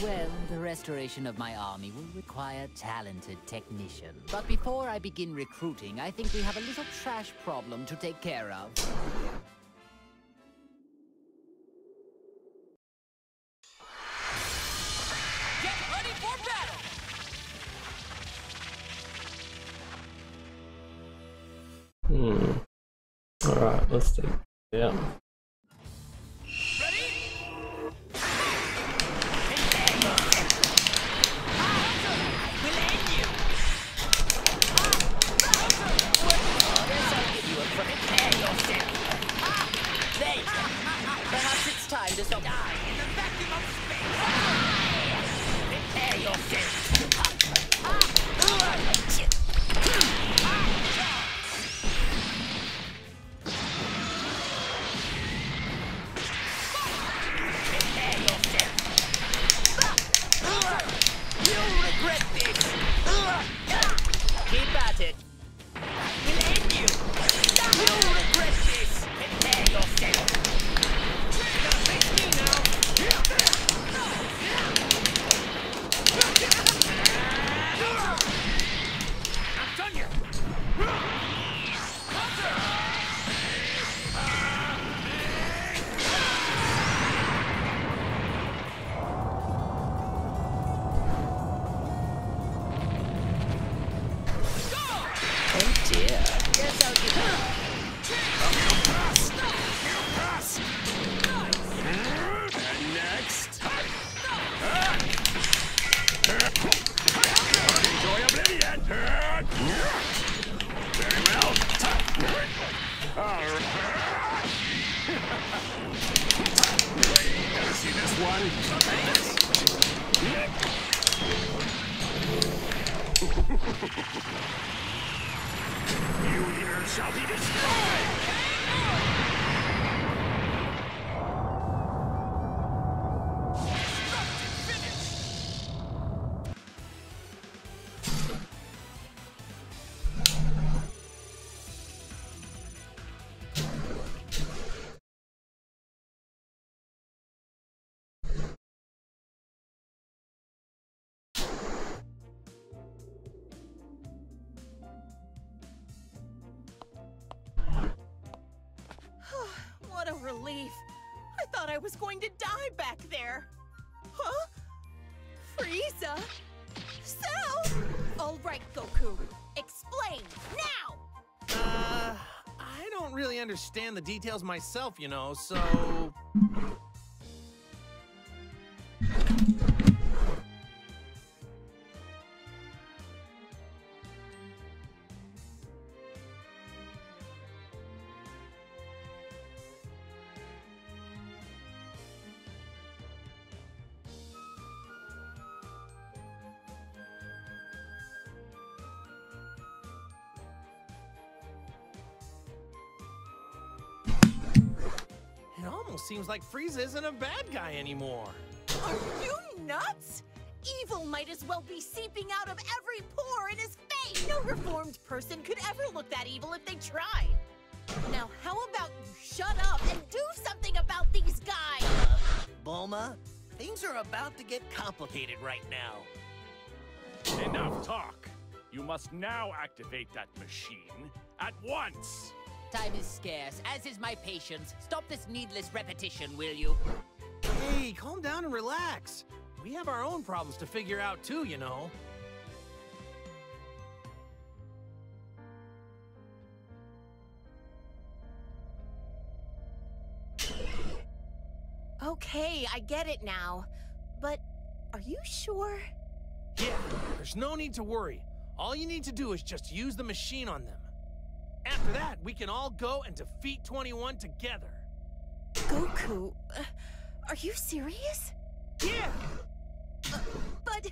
Well, the restoration of my army will require talented technicians. But before I begin recruiting, I think we have a little trash problem to take care of. Get ready for battle! Alright, let's see. Yeah. Perhaps it's time to stop. Die in the vacuum of space. Prepare yourself. Prepare yourself. You'll regret this. Keep at it. We'll end you. You'll regret this. Prepare yourself. What a relief. I thought I was going to die back there. Huh? Frieza? Cell? All right, Goku. Explain, now! I don't really understand the details myself, you know, so... It almost seems like Frieza isn't a bad guy anymore. Are you nuts? Evil might as well be seeping out of every pore in his face! No reformed person could ever look that evil if they tried. Now, how about you shut up and do something about these guys? Bulma, things are about to get complicated right now. Enough talk. You must now activate that machine at once. Time is scarce, as is my patience. Stop this needless repetition, will you? Hey, calm down and relax. We have our own problems to figure out too, you know. Okay, I get it now. But are you sure? Yeah, there's no need to worry. All you need to do is just use the machine on them. After that, we can all go and defeat 21 together. Goku, are you serious? Yeah! But...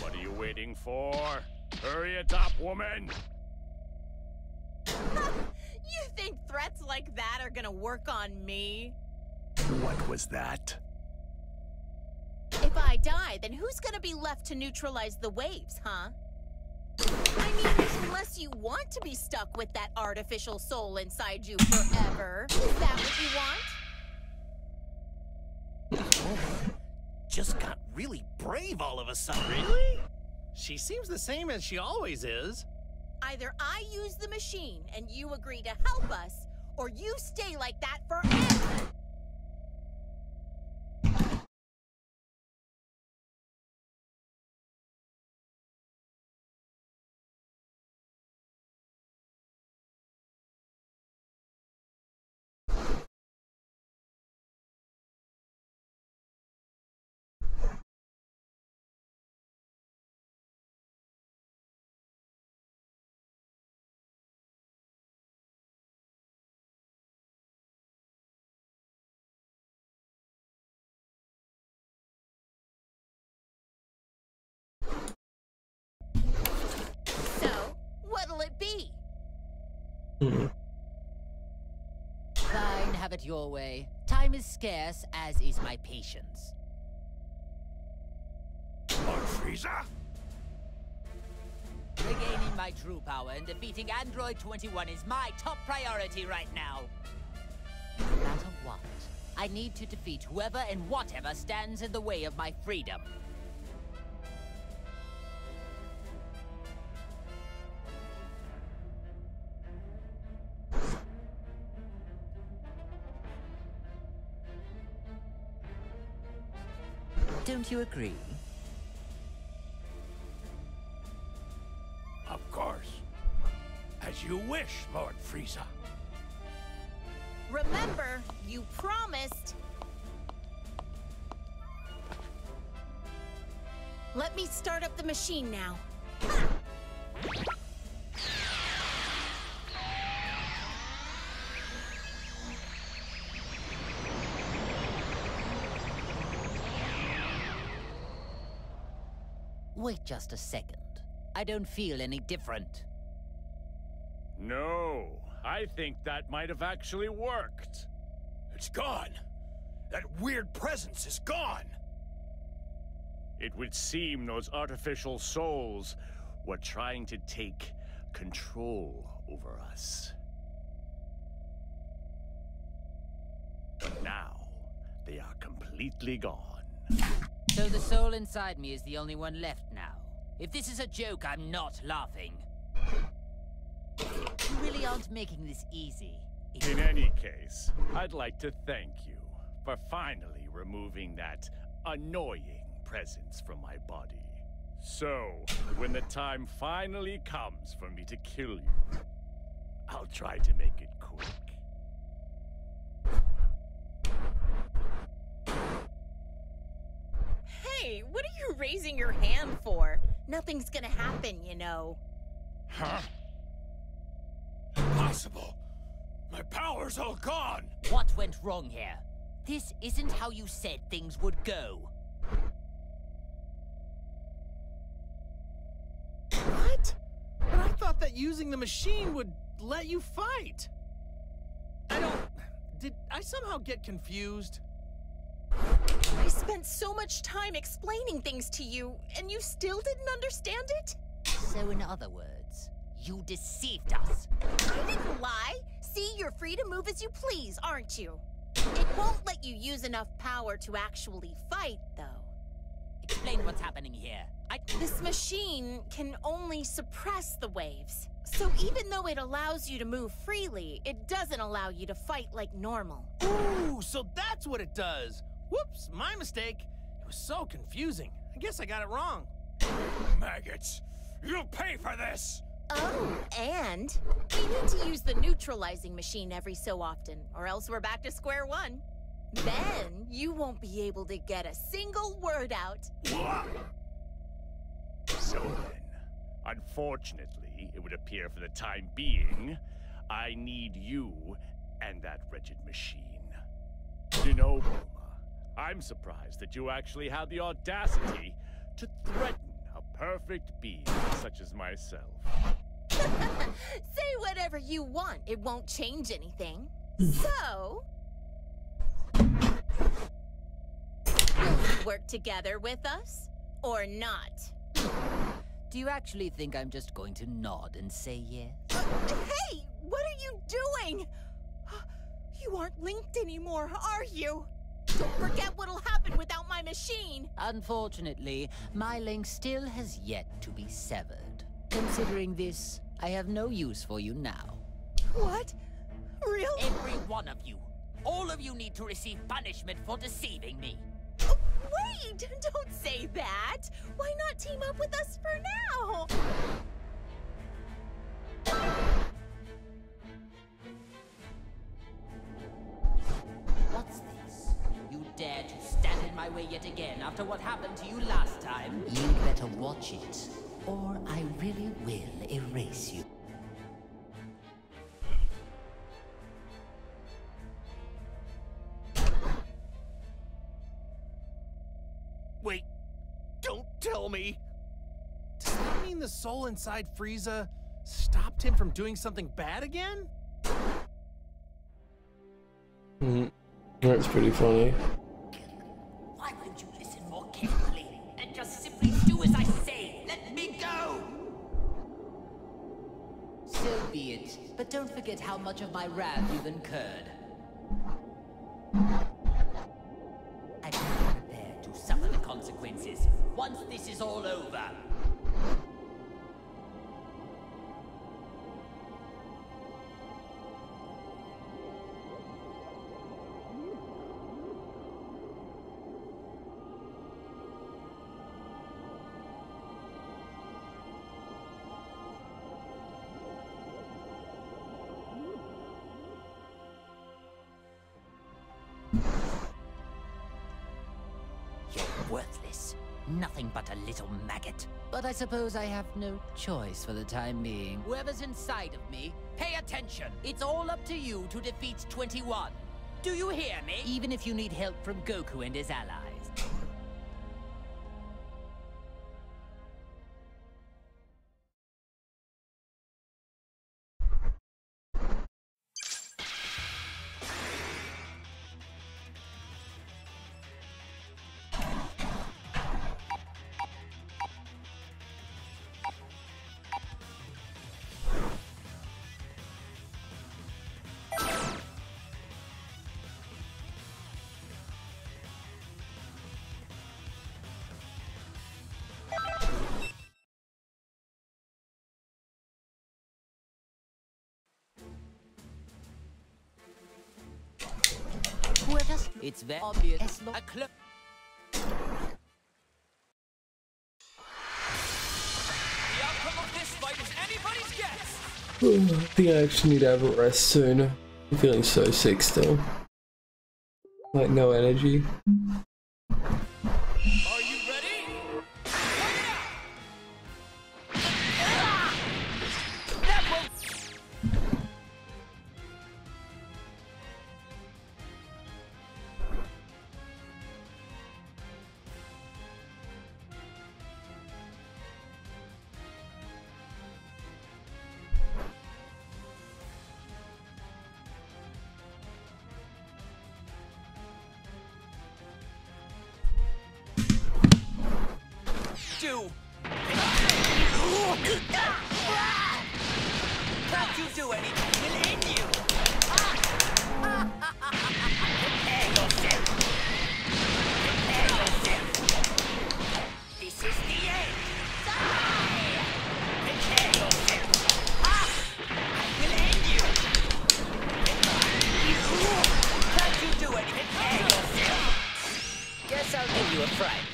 What are you waiting for? Hurry it up, woman! You think threats like that are gonna work on me? What was that? If I die, then who's gonna be left to neutralize the waves, huh? I mean, unless you want to be stuck with that artificial soul inside you forever. Is that what you want? Just got really brave all of a sudden. Really? She seems the same as she always is. Either I use the machine and you agree to help us, or you stay like that forever. What'll it be? Fine, have it your way. Time is scarce, as is my patience. Lord Frieza? Regaining my true power and defeating Android 21 is my top priority right now. No matter what, I need to defeat whoever and whatever stands in the way of my freedom. Don't you agree? Of course. As you wish, Lord Frieza. Remember, you promised. Let me start up the machine now. Wait just a second. I don't feel any different. No, I think that might have actually worked. It's gone. That weird presence is gone. It would seem those artificial souls were trying to take control over us. But now, they are completely gone. So the soul inside me is the only one left now. If this is a joke, I'm not laughing. You really aren't making this easy. In any case, I'd like to thank you for finally removing that annoying presence from my body. So, when the time finally comes for me to kill you, I'll try to make it quick. Hey, what are you raising your hand for? Nothing's gonna happen, you know. Huh? Impossible. My power's all gone. What went wrong here? This isn't how you said things would go. What? But I thought that using the machine would let you fight. Did I somehow get confused? I spent so much time explaining things to you, and you still didn't understand it? So in other words, you deceived us. I didn't lie. See, you're free to move as you please, aren't you? It won't let you use enough power to actually fight, though. Explain what's happening here. This machine can only suppress the waves. So even though it allows you to move freely, it doesn't allow you to fight like normal. Ooh, so that's what it does. Whoops, my mistake. It was so confusing. I guess I got it wrong. Maggots, you'll pay for this! Oh, and we need to use the neutralizing machine every so often, or else we're back to square one. Then you won't be able to get a single word out. So then, unfortunately, it would appear for the time being, I need you and that wretched machine. You know, Bulma, I'm surprised that you actually had the audacity perfect being such as myself. Say whatever you want. It won't change anything. So, will you work together with us or not? Do you actually think I'm just going to nod and say yes? Hey, what are you doing? You aren't linked anymore, are you? Don't forget what'll happen without my machine. Unfortunately, my link still has yet to be severed. Considering this, I have no use for you now. What? Real? Every one of you. All of you need to receive punishment for deceiving me. Oh, wait! Don't say that! Why not team up with us for now? What's this? You dare to stand in my way yet again after what happened to you last time? You'd better watch it, or I really will erase you. Wait, don't tell me. Does that mean the soul inside Frieza stopped him from doing something bad again? That's pretty funny. Why wouldn't you listen more carefully and just simply do as I say? Let me go! So be it, but don't forget how much of my wrath you've incurred. I'm prepared to suffer the consequences once this is all over. Worthless. Nothing but a little maggot. But I suppose I have no choice for the time being. Whoever's inside of me, pay attention. It's all up to you to defeat 21. Do you hear me? Even if you need help from Goku and his allies. Whoever's... It's very obvious. A clue. The outcome of this fight is anybody's guess. I think I actually need to have a rest soon. I'm feeling so sick still. Like no energy. Are you ready? That won't... do. Can't you do anything? We'll end you. Prepare yourself. Prepare yourself. This is the end. Prepare yourself. I will end you. Can't you do anything? Prepare yourself. Guess I'll give you a fright.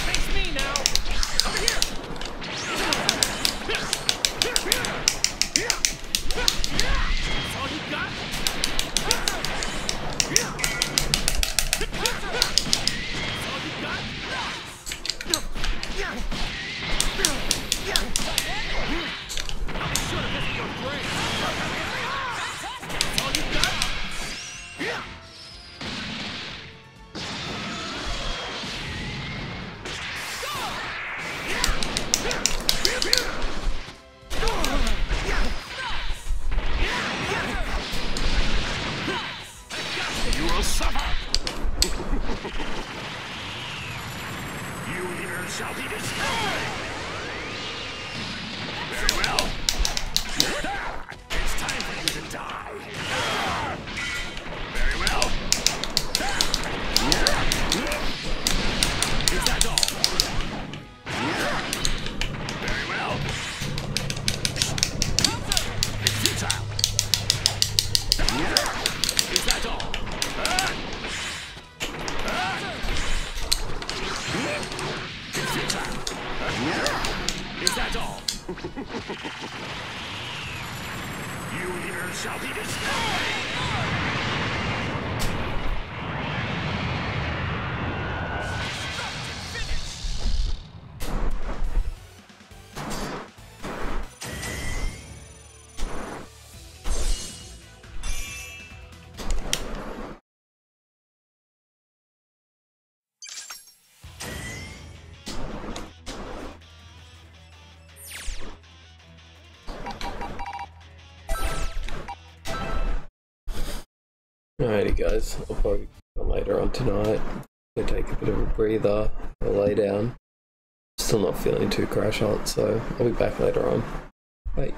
Face me now! Over here! leader shall be destroyed! Very well. It's time for you to die. Very well. Is that all? Very well. It's futile. Is that all? It's futile. Is that all? You leaders shall be destroyed! Alrighty guys, I'll probably go later on tonight. Gonna take a bit of a breather, or lay down. Still not feeling too crash hot, so I'll be back later on. Bye.